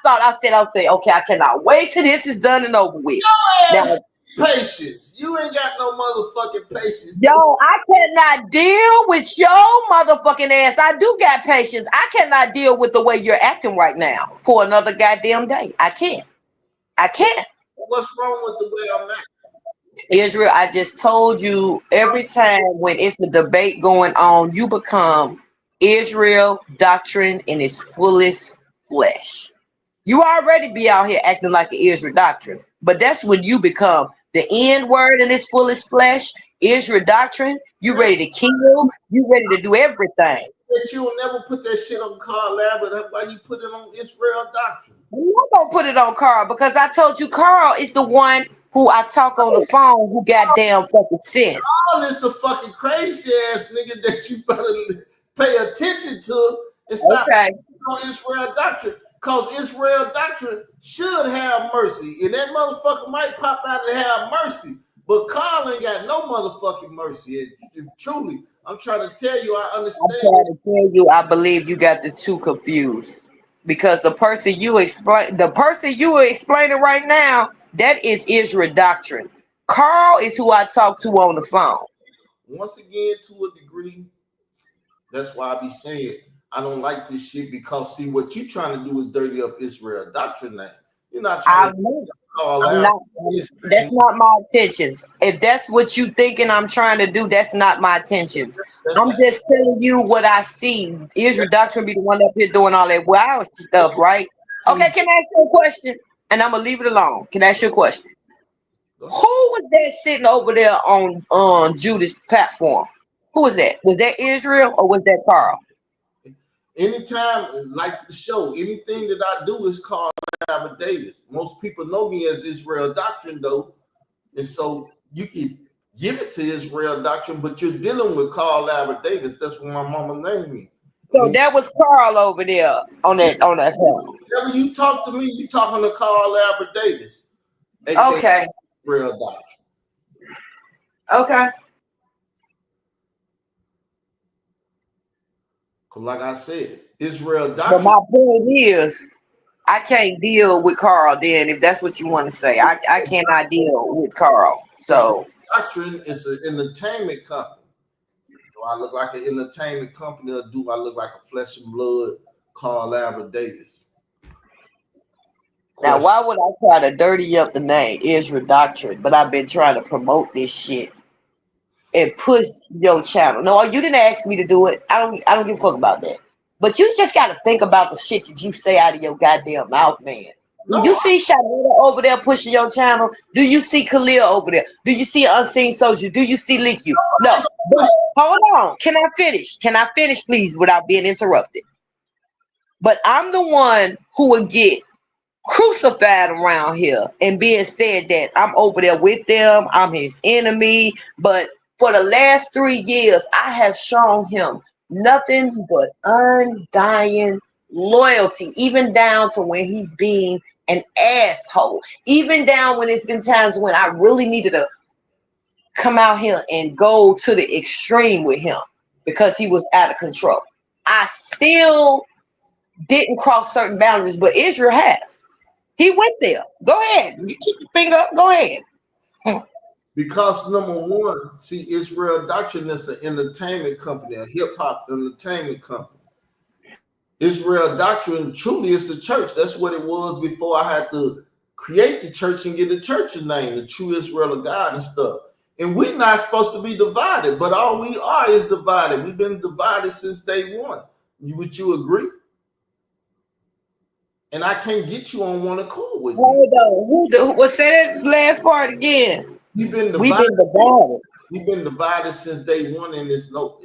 said, okay, I cannot wait till this is done and over with. Now, patience. You ain't got no motherfucking patience. yo, I cannot deal with your motherfucking ass. I do got patience. I cannot deal with the way you're acting right now for another goddamn day. I can't. What's wrong with the way I'm at? Israel, I just told you every time when it's a debate going on, you become Israel doctrine in its fullest flesh. You already be out here acting like an Israel doctrine, but that's when you become the N word in its fullest flesh, Israel doctrine. You ready to kill, you ready to do everything. That you'll never put that shit on Carl Lab, but why you put it on Israel Doctrine? I'm not gonna put it on Carl because I told you Carl is the one who I talk on the phone who got damn fucking sense. Carl is the fucking crazy ass nigga that you better pay attention to and stop on Israel Doctrine. Because Israel Doctrine should have mercy. And that motherfucker might pop out and have mercy. But Carl ain't got no motherfucking mercy. And truly, I'm trying to tell you, I understand. I'm trying to tell you, I believe you got the two confused. Because the person you are explaining right now, that is Israel doctrine. Carl is who I talk to on the phone. Once again, to a degree, that's why I be saying I don't like this shit because see what you trying to do is dirty up Israel doctrine now. You're not trying to call I'm out. not. That's not my intentions. If that's what you thinking I'm trying to do, that's not my intentions. That's I'm just telling you what I see. Israel Doctrine be the one up here doing all that wild stuff, right? Okay, can I ask you a question? And I'm gonna leave it alone. Can I ask you a question? Who was that sitting over there on Judas' platform? Who was that? Was that Israel or was that Carl? Anytime, like the show, anything that I do is called Albert Davis. Most people know me as Israel Doctrine, though, and so you can give it to Israel Doctrine, but you're dealing with Carl Albert Davis. That's what my mama named me. So that was Carl over there on that panel. Whenever you talk to me, you talking to Carl Albert Davis, aka Okay. Israel Doctrine. Okay. Cause like I said, Israel But Doctrine. my point is, I can't deal with Carl then, if that's what you want to say. I cannot deal with Carl. So Doctrine is an entertainment company. Do I look like an entertainment company, or do I look like a flesh and blood Carl Albert Davis? now why would I try to dirty up the name Israel Doctrine? But I've been trying to promote this shit and push your channel. No, you didn't ask me to do it. I don't give a fuck about that. But you just gotta think about the shit that you say out of your goddamn mouth, man. No, You see Shanita over there pushing your channel? Do you see Khalil over there? Do you see Unseen Social? Do you see Link You? No. But hold on. Can I finish? Can I finish, please, without being interrupted? But I'm the one who will get crucified around here and being said that I'm over there with them, I'm his enemy. But for the last 3 years, I have shown him nothing but undying loyalty, even down to when he's being an asshole, even down when it's been times when I really needed to come out here and go to the extreme with him because he was out of control. I still didn't cross certain boundaries, but Israel has. He went there. Go ahead. You keep your finger up. Go ahead. because number one, see, Israel Doctrine is an entertainment company, a hip hop entertainment company. Israel Doctrine truly is the church. That's what it was before I had to create the church and get the church's name, the True Israel of God and stuff. And we're not supposed to be divided, but all we are is divided. We've been divided since day one. Would you agree? And I can't get you on one accord with me. Hold on. What's that last part again? We've been We've divided. been divided. We've been divided since day one, and it's no.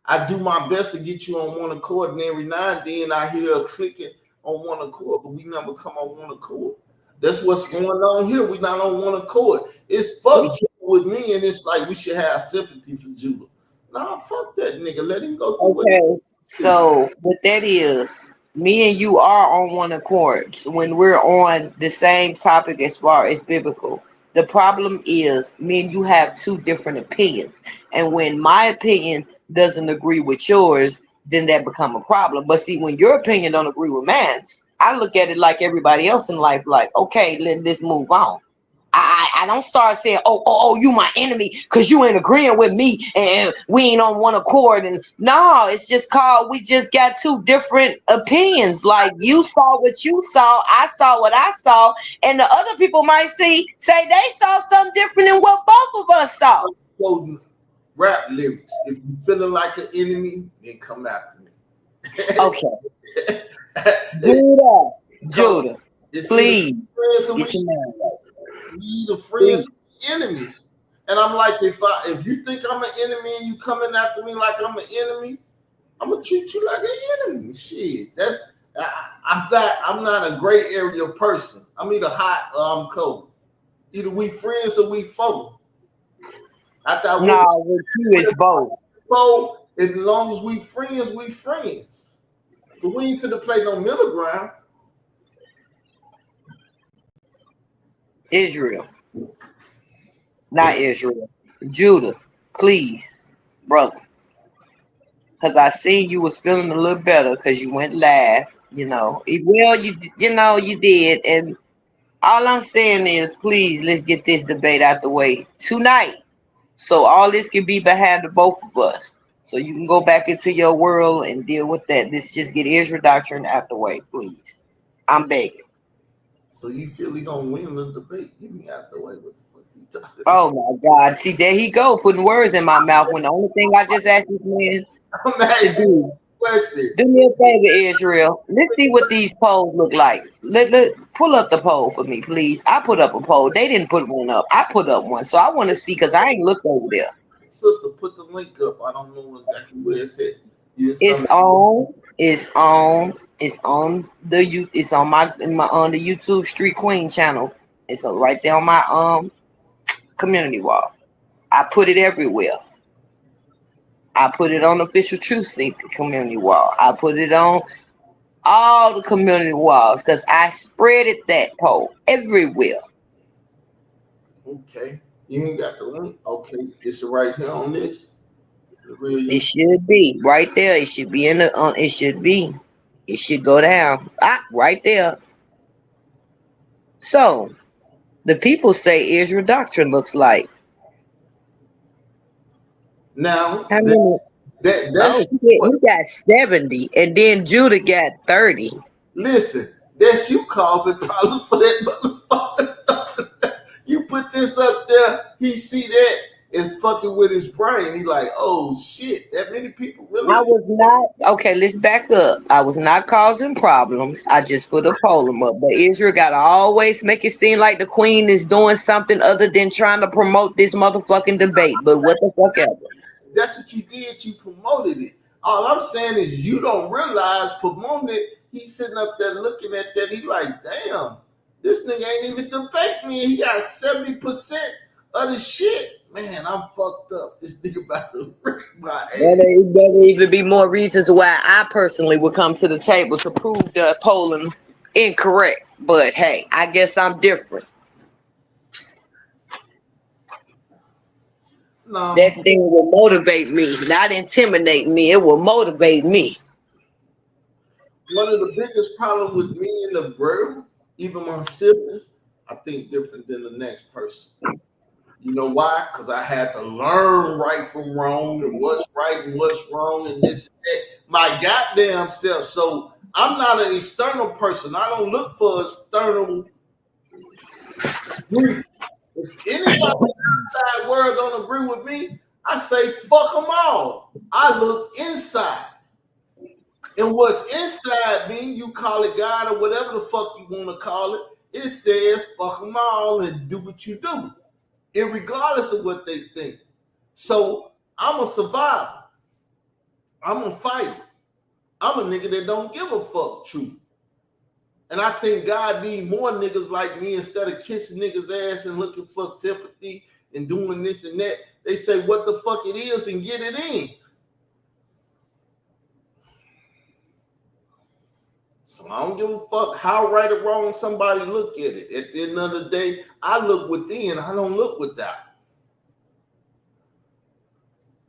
I do my best to get you on one accord, and every now and then I hear a clicking on one accord, but we never come on one accord. That's what's going on here. We're not on one accord. It's fuck Judah with me, and it's like we should have sympathy for Judah. Nah, fuck that nigga. Let him go through Okay. So what that is, me and you are on one accord. So when we're on the same topic as far as biblical. The problem is me and you have two different opinions. And when my opinion doesn't agree with yours, then that become a problem. But see, when your opinion don't agree with mine, I look at it like everybody else in life, like, okay, let this move on. I don't start saying, oh, you my enemy because you ain't agreeing with me and we ain't on one accord. And no, it's just called we just got two different opinions. Like you saw what you saw, I saw what I saw, and the other people might say they saw something different than what both of us saw. quoting rap lyrics. If you feeling like an enemy, then come after me. Okay. Judah, please get your man. We the friends of enemies. And I'm like, if you think I'm an enemy and you coming after me like I'm an enemy, I'm gonna treat you like an enemy. Shit, that's I'm not a gray area person. I'm either hot or I'm cold. Either we friends or we foe. No, with you it's both. Foe, as long as we friends, we friends. But we ain't finna play no middle ground. Israel. Not Israel. Judah, please, brother. Because I seen you was feeling a little better because you went live, you know. Well, you did. And all I'm saying is, please, let's get this debate out the way tonight. So all this can be behind the both of us. So you can go back into your world and deal with that. Let's just get Israel doctrine out the way, please. I'm begging. So you feel he gonna win the debate? Get me out the way. What the fuck you talking Oh my God. See, there he go, putting words in my mouth when the only thing I just asked this man about? I'm to asking do. a question. Do me a favor, Israel. Let's see what these polls look like. Pull up the poll for me, please. I put up a poll. They didn't put one up. I put up one. So I want to see because I ain't looked over there. Sister, put the link up. I don't know exactly where it's at. You It's some on. It's on. It's on the It's on my on the YouTube Street Queen channel. It's right there on my community wall. I put it everywhere. I put it on the official Truth Seeker community wall. I put it on all the community walls because I spreaded that poll everywhere. okay. You ain't got the link. Okay, it's right here on this. The real It you. should be right there. It should be in the. It should be. It should go down. Right there. So the people say Israel doctrine looks like. Now How many? Oh that's shit, what. he got 70, and then Judah got 30. Listen, that's you causing problems for that motherfucker. You put this up there, he see that and fucking with his brain. He like, oh shit, that many people I really. was not okay. Let's back up. I was not causing problems. I just put a poll him up. But Israel gotta always make it seem like the queen is doing something other than trying to promote this motherfucking debate. But what the fuck ever? That's what you did. You promoted it. All I'm saying is you don't realize promoting it. He's sitting up there looking at that. He like, damn, this nigga ain't even debate me. He got 70% of the shit. Man, I'm fucked up. This nigga about to rip my ass. There better even be more reasons why I personally would come to the table to prove the polling incorrect. But hey, I guess I'm different. That No, thing will motivate me, not intimidate me. It will motivate me. one of the biggest problems with me and the world, even my siblings, I think different than the next person. You know why? Because I had to learn right from wrong and what's right and what's wrong and this and that. My goddamn self. So I'm not an external person. I don't look for external grief. If anybody outside world don't agree with me, I say fuck them all. I look inside. And what's inside me, you call it God or whatever the fuck you want to call it, it says fuck them all and do what you do, irregardless of what they think. So I'm a survivor. I'm a fighter. I'm a nigga that don't give a fuck truth. And I think God need more niggas like me instead of kissing niggas' ass and looking for sympathy and doing this and that. They say what the fuck it is and get it in. So I don't give a fuck how right or wrong somebody look at it. At the end of the day, I look within. I don't look without.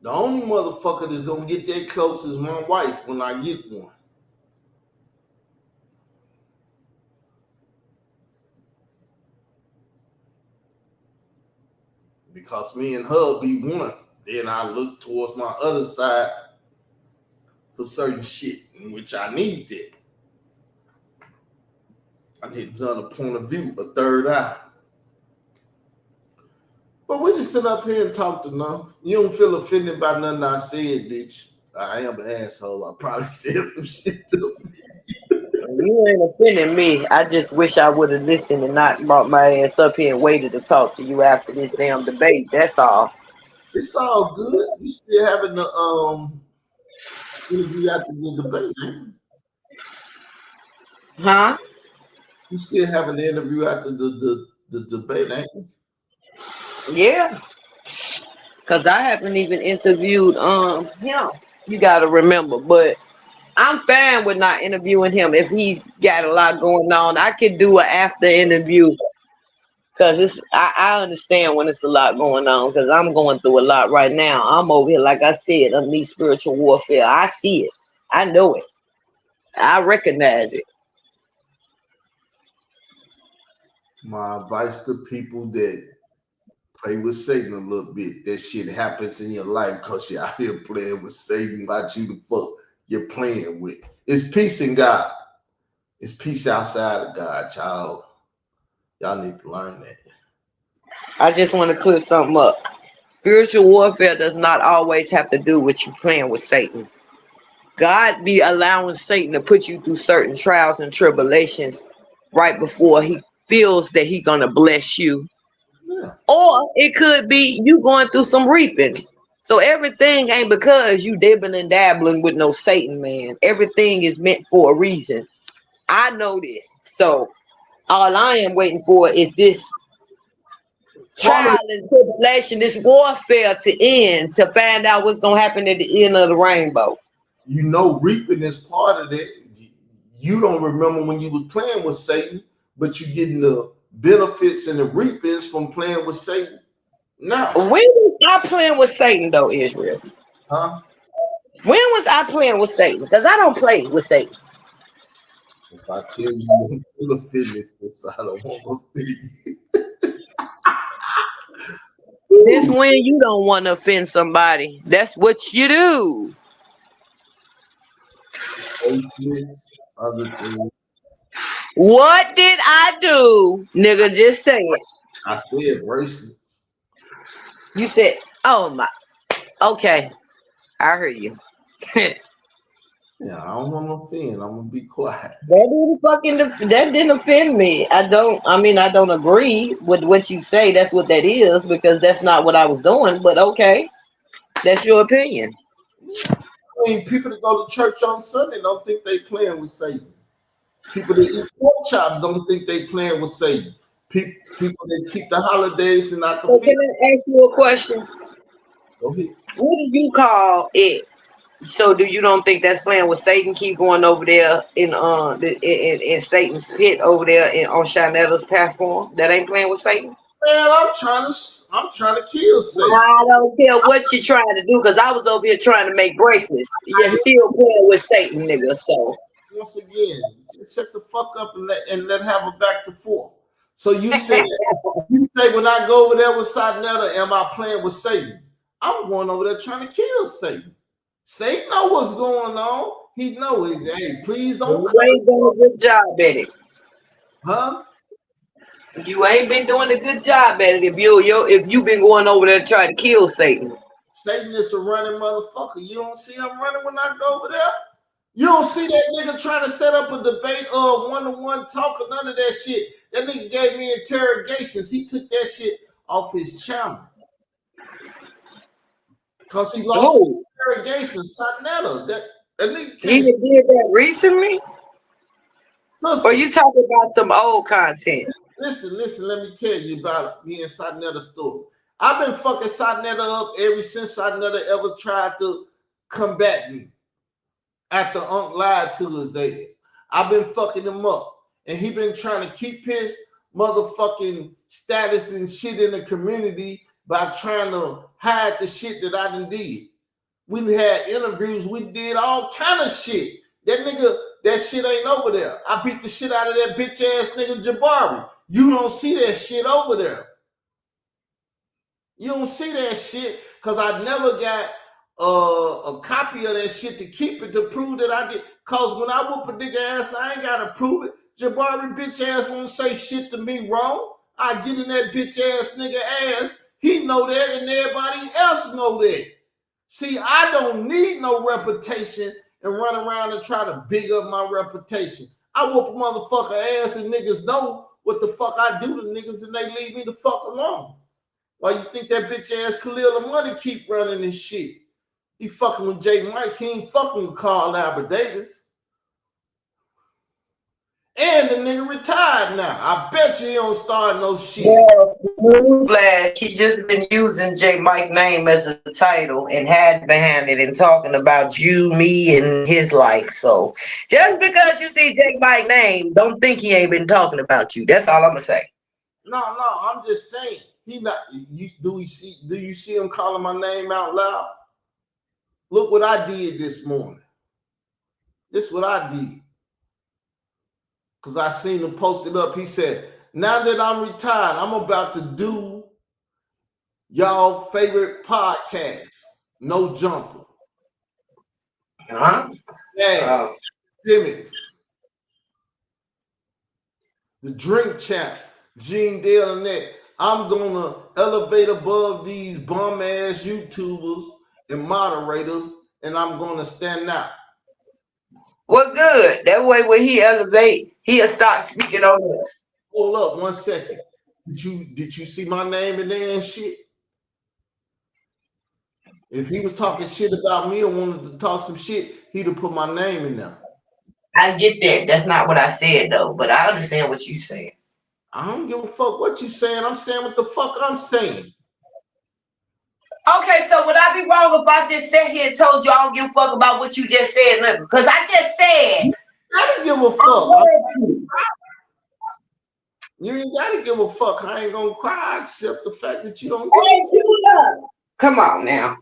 The only motherfucker that's gonna get that close is my wife when I get one. Because me and her be one. Then I look towards my other side for certain shit in which I need that. I need another point of view, a third eye. But we just sit up here and talk enough. You don't feel offended by nothing I said, bitch. I am an asshole. I probably said some shit to You ain't offending me. I just wish I would have listened and not brought my ass up here and waited to talk to you after this damn debate. That's all. It's all good. You still having the interview after the debate, man. Huh? You still having the interview after the debate, ain't you? Yeah. Cause I haven't even interviewed him. You gotta remember. But I'm fine with not interviewing him if he's got a lot going on. I could do an after interview because I understand when it's a lot going on because I'm going through a lot right now. I'm over here, like I said, underneath spiritual warfare. I see it. I know it. I recognize it. My advice to people that play with Satan a little bit, that shit happens in your life because you're out here playing with Satan, watch you the fuck you're playing with. It's peace in God. It's peace outside of God, child. Y'all need to learn that. I just want to clear something up. Spiritual warfare does not always have to do with you playing with Satan. God be allowing Satan to put you through certain trials and tribulations right before he feels that he's gonna bless you. Yeah. Or it could be you going through some reaping. So everything ain't because you dibbling and dabbling with no Satan, man. Everything is meant for a reason. I know this. So all I am waiting for is this Part of trial and tribulation, this warfare to end, to find out what's gonna happen at the end of the rainbow. reaping is part of it. You don't remember when you was playing with Satan, but you're getting the benefits and the reapings from playing with Satan now. When was I playing with Satan though, Israel? Huh? When was I playing with Satan? Because I don't play with Satan. If I tell you the fitness, I don't want to see. This when you don't want to offend somebody. That's what you do. Bracelets, other things. What did I do? Nigga, just say it. I said bracelets. You said, oh my, okay. I heard you. Yeah, I don't want to offend. I'm gonna be quiet. That didn't offend me. I don't agree with what you say. That's what that is, because that's not what I was doing. But okay, that's your opinion. I mean, people that go to church on Sunday don't think they playing with Satan. People that eat pork chops don't think they playing with Satan. People that keep the holidays and not the So feast. can I ask you a question? Go ahead. What do you call it? So do you don't think that's playing with Satan? Keep going over there in Satan's pit over there on Shanetta's platform. That ain't playing with Satan. Man, I'm trying to kill Satan. I don't care what you're trying to do, because I was over here trying to make bracelets. You're still playing with Satan, nigga. So Once again, just shut the fuck up and let have a back to forth. So you say when I go over there with Satnetta, am I playing with Satan? I'm going over there trying to kill Satan. Satan know what's going on. He know it. Hey, please don't you come. ain't doing a good job at it. Huh? You ain't been doing a good job at it if you been going over there trying to kill Satan. Satan is a running motherfucker. You don't see him running when I go over there? You don't see that nigga trying to set up a debate or one-to-one talk or none of that shit. That nigga gave me interrogations. He took that shit off his channel. Because he lost the interrogation. Satnetta. That nigga He can't. did that recently? Sister, Or you talking about some old content? listen, let me tell you about me and Satnetta's story. I've been fucking Satnetta up ever since Satnetta ever tried to combat me after Unc lied to his ass. I've been fucking him up. And he been trying to keep his motherfucking status and shit in the community by trying to hide the shit that I done did. We had interviews, we did all kind of shit. That nigga, that shit ain't over there. I beat the shit out of that bitch ass nigga Jabari. You don't see that shit over there. You don't see that shit because I never got a copy of that shit to keep it to prove that I did. Cause when I whoop a nigga ass, I ain't gotta prove it. Jabari bitch ass won't say shit to me wrong. I get in that bitch ass nigga ass. He know that and everybody else know that. See, I don't need no reputation and run around and try to big up my reputation. I whoop a motherfucker ass and niggas know what the fuck I do to niggas and they leave me the fuck alone. Why you think that bitch ass Khalil the money keep running and shit? He fucking with Jay Mike. He ain't fucking with Carl Albert Davis. And the nigga retired now. I bet you he don't start no shit. Well, newsflash, he just been using J Mike name as a title and had behind it and talking about you, me, and his like. So just because you see J Mike name, don't think he ain't been talking about you. That's all I'm gonna say. No, I'm just saying. He not. Do you see him calling my name out loud? Look what I did this morning. This is what I did. Because I seen him posted up. He said, now that I'm retired, I'm about to do y'all favorite podcast, No Jumper. Yeah, Simmons, the Drink Champ, Gene Dale and that. I'm gonna elevate above these bum ass YouTubers and moderators, and I'm gonna stand out. Well, good. That way, when he elevate, he'll start speaking on us. Hold up 1 second. Did you see my name in there and shit? If he was talking shit about me or wanted to talk some shit, he'd have put my name in there. I get that. That's not what I said though, but I understand what you said. I don't give a fuck what you saying. I'm saying what the fuck I'm saying. Okay, so would I be wrong if I just sat here and told you I don't give a fuck about what you just said, nigga? Because I just said I don't give a fuck. You ain't gotta give a fuck. I ain't gonna cry. I accept the fact that you don't give a fuck. Come on now.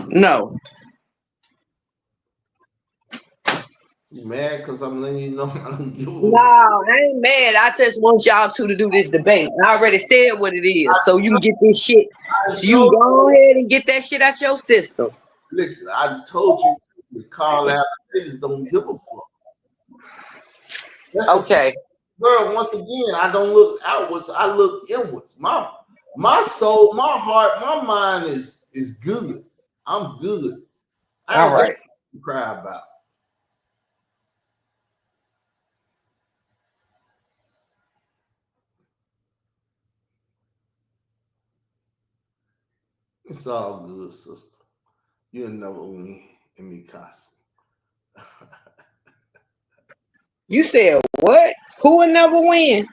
No. You mad because I'm letting you know I don't give a fuck. No, I ain't mad. I just want y'all two to do this debate. I already said what it is, so you can get this shit. So you can go ahead and get that shit out your system. Listen, I told you to call out. They just don't give a fuck. That's okay. Girl, once again, I don't look outwards. I look inwards. My soul, my heart, my mind is good. I'm good. I ain't got to cry about. It's all good, sister. You'll never win in me cussing. You said what? Who will never win?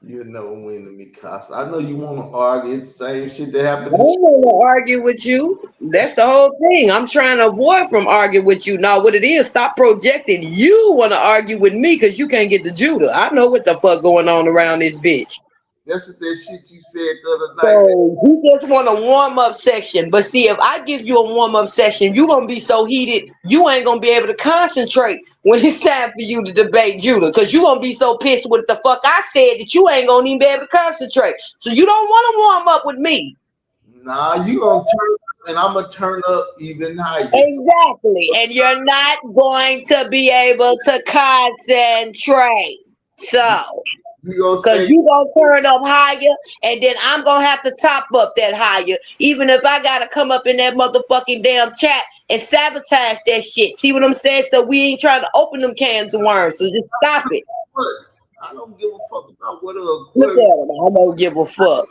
You'll never win in me cussing. I know you want to argue. It's the same shit that happened. I don't want to argue with you. That's the whole thing. I'm trying to avoid from arguing with you. Now, what it is, stop projecting. You want to argue with me because you can't get the Judah. I know what the fuck going on around this bitch. That's what that shit you said the other night. So you just want a warm-up section. But see, if I give you a warm-up section, you're going to be so heated, you ain't going to be able to concentrate when it's time for you to debate Judah. Because you're going to be so pissed with the fuck I said that you ain't going to even be able to concentrate. So you don't want to warm up with me. Nah, you going to turn up and I'm going to turn up even higher. Exactly. And you're not going to be able to concentrate. So... because you gonna turn up higher, and then I'm gonna have to top up that higher, even if I gotta come up in that motherfucking damn chat and sabotage that shit. See what I'm saying? So we ain't trying to open them cans of worms. So just stop it. I don't give a fuck about what Look at him. I don't give a fuck.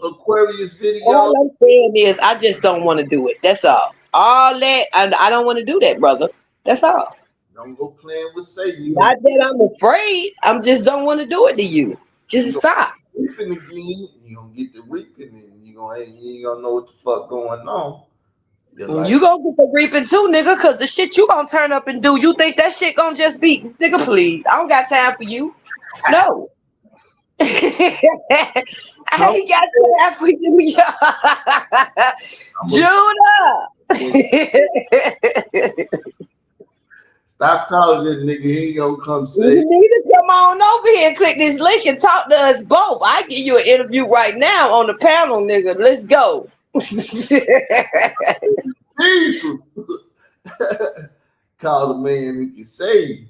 Aquarius video. All I'm saying is I just don't want to do it. That's all. All that I don't want to do that, brother. That's all. Don't go playing with Satan. Not that I'm afraid. I'm just don't want to do it to you. Just stop. Reaping again, you gonna get the reaping, and you ain't gonna know what the fuck going on. Like, you gonna get the reaping too, nigga, because the shit you gonna turn up and do, you think that shit gonna just be, nigga, please. I don't got time for you. No. I ain't got time for you. Judah. Stop calling this nigga. He ain't gonna come say. You need to come on over here and click this link and talk to us both. I give you an interview right now on the panel, nigga. Let's go. Jesus. Call the man who can save you.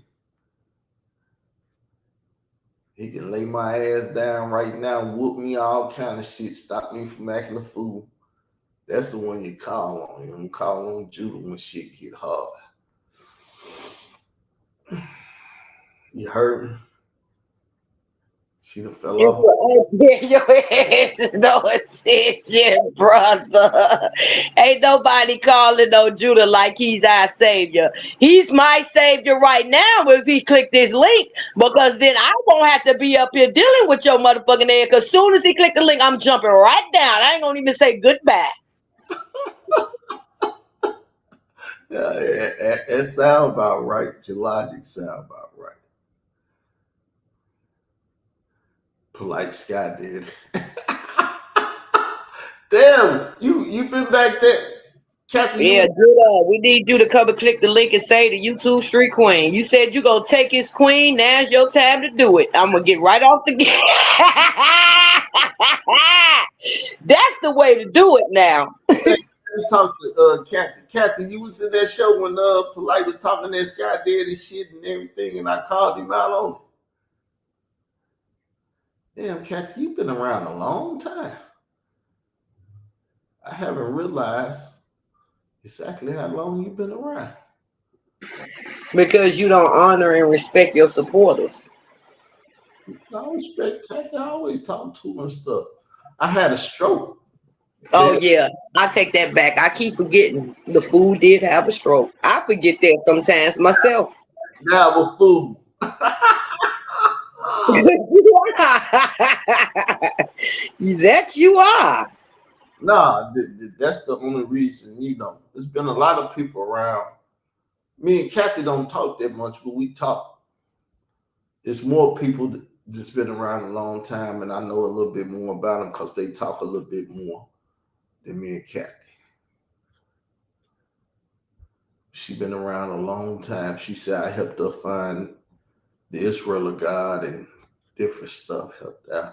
He can lay my ass down right now, whoop me, all kind of shit, stop me from acting a fool. That's the one you call on. You don't call on Judah when shit get hard. You heard me? She done fell off. Your ass is no attention, brother. Ain't nobody calling no Judah like he's our savior. He's my savior right now if he click this link, because then I won't have to be up here dealing with your motherfucking ass, because soon as he click the link, I'm jumping right down. I ain't gonna even say goodbye. Yeah, it sound about right. Your logic sound about right. Polite Sky did. Damn, you been back there. Captain, yeah, Judah, we need you to come and click the link and say the YouTube Street Queen. You said you gonna take his queen. Now's your time to do it. I'm gonna get right off the game. That's the way to do it now. just talked to Kathy. Kathy, you was in that show when Polite was talking that Scott did and shit and everything, and I called him out on it. Damn, Kathy, you've been around a long time. I haven't realized exactly how long you've been around. Because you don't honor and respect your supporters. I respect Kathy. I always talk to her and stuff. I had a stroke. Oh yeah, I take that back. I keep forgetting the fool did have a stroke. I forget that sometimes myself. That was food. That you are. Nah, that's the only reason, there's been a lot of people around. Me and Kathy don't talk that much, but we talk. There's more people that's been around a long time, and I know a little bit more about them because they talk a little bit more than me and Kathy. She been around a long time. She said I helped her find the Israel of God and different stuff, helped out.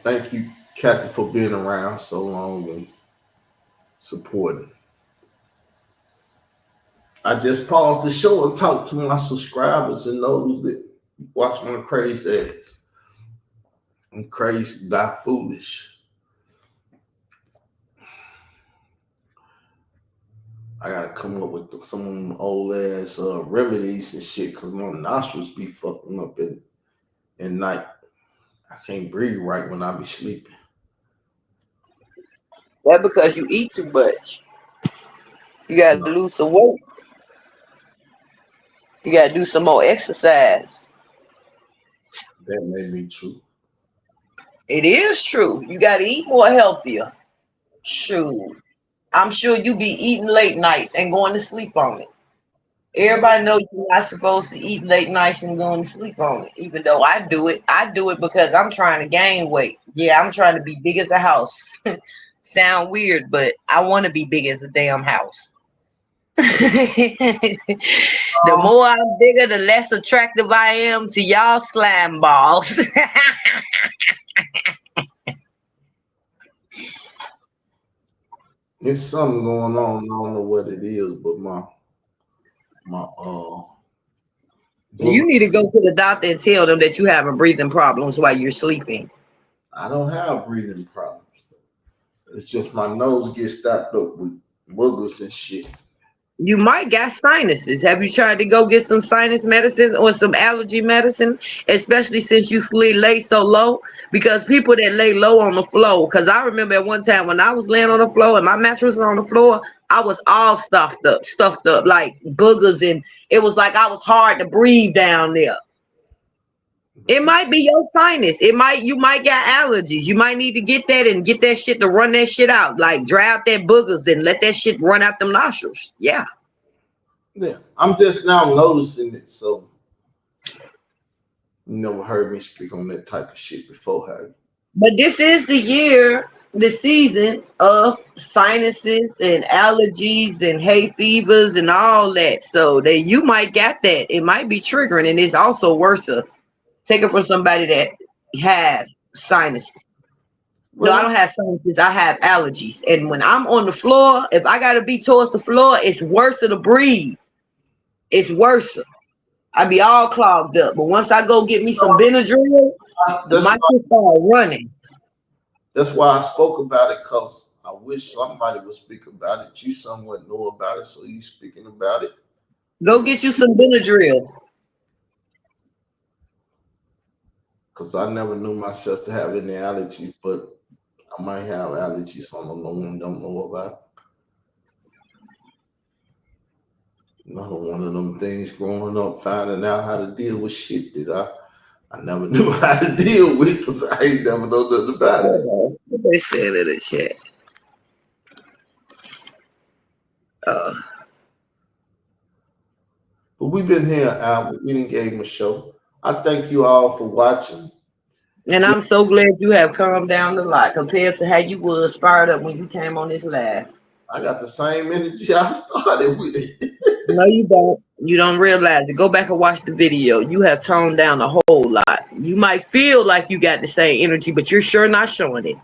Thank you, Kathy, for being around so long and supporting. I just paused the show and talked to my subscribers and those that watch my crazy ass. I'm crazy, not foolish. I gotta come up with some old ass remedies and shit because my nostrils be fucking up at night. I can't breathe right when I be sleeping. That's because you eat too much. You gotta No, lose some weight. You gotta do some more exercise. that may be true. It is true. You gotta eat more healthier. Shoot. I'm sure you be eating late nights and going to sleep on it. Everybody know you're not supposed to eat late nights and going to sleep on it. Even though I do it. I do it because I'm trying to gain weight. Yeah, I'm trying to be big as a house. Sound weird, but I want to be big as a damn house. The more I'm bigger, the less attractive I am to y'all slime balls. There's something going on. I don't know what it is, but my You need to go to the doctor and tell them that you having breathing problems while you're sleeping. I don't have breathing problems. It's just my nose gets stopped up with boogers and shit. You might got sinuses. Have you tried to go get some sinus medicine or some allergy medicine, especially since you lay so low? Because people that lay low on the floor, because I remember at one time when I was laying on the floor and my mattress was on the floor, I was all stuffed up like boogers, and it was like I was hard to breathe down there. It might be your sinus. You might got allergies. You might need to get that and get that shit to run that shit out. Like dry out that boogers and let that shit run out them nostrils. Yeah. Yeah, I'm just now noticing it. So you never heard me speak on that type of shit before, have you? But this is the season of sinuses and allergies and hay fevers and all that. So that you might get that. It might be triggering, and it's also worse to take it from somebody that has sinuses. No, I Well, don't have sinuses. I have allergies. And when I'm on the floor, if I gotta be towards the floor, it's worse to breathe. It's worse. I be all clogged up. But once I go get me some Benadryl, that's my why, shit start running. that's why I spoke about it, cause I wish somebody would speak about it. You somewhat know about it, so you speaking about it. Go get you some Benadryl. Cause I never knew myself to have any allergies, but I might have allergies on the one don't know about. Another one of them things growing up, finding out how to deal with shit that I never knew how to deal with because I ain't never know nothing about it. What they said in the chat. Uh, But we've been here, Albert. We didn't gave him a show. I thank you all for watching. and I'm so glad you have calmed down a lot compared to how you was fired up when you came on this live. I got the same energy I started with. No, you don't. You don't realize it. Go back and watch the video. You have toned down a whole lot. You might feel like you got the same energy, but you're sure not showing it.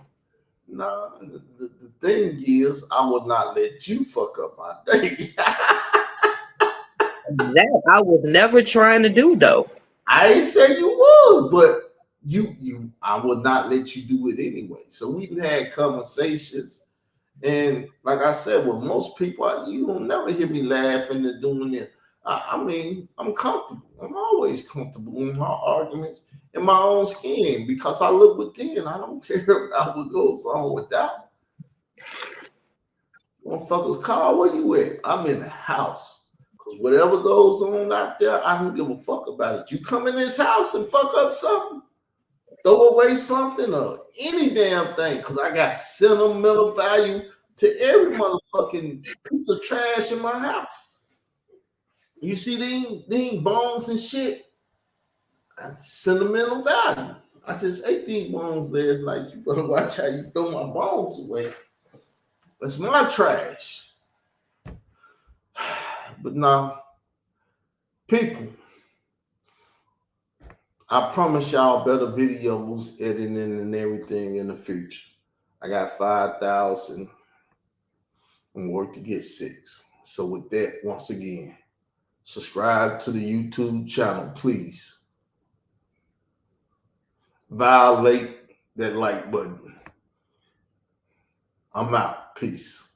No, the thing is, I will not let you fuck up my day. That I was never trying to do though. I ain't say you was, but I would not let you do it anyway. So we've had conversations, and like I said, with most people, you will never hear me laughing and doing it. I mean, I'm comfortable. I'm always comfortable in my arguments in my own skin because I look within. I don't care about what goes on without. Motherfuckers call, where you at? I'm in the house. Because whatever goes on out there, I don't give a fuck about it. You come in this house and fuck up something, throw away something, or any damn thing, because I got sentimental value to every motherfucking piece of trash in my house. You see these bones and shit? That's sentimental value. I just ate these bones last night. You better watch how you throw my bones away. That's my trash. But now, people, I promise y'all better videos, editing, and everything in the future. I got 5,000 and work to get 6. So with that, once again, subscribe to the YouTube channel, please. Violate that like button. I'm out. Peace.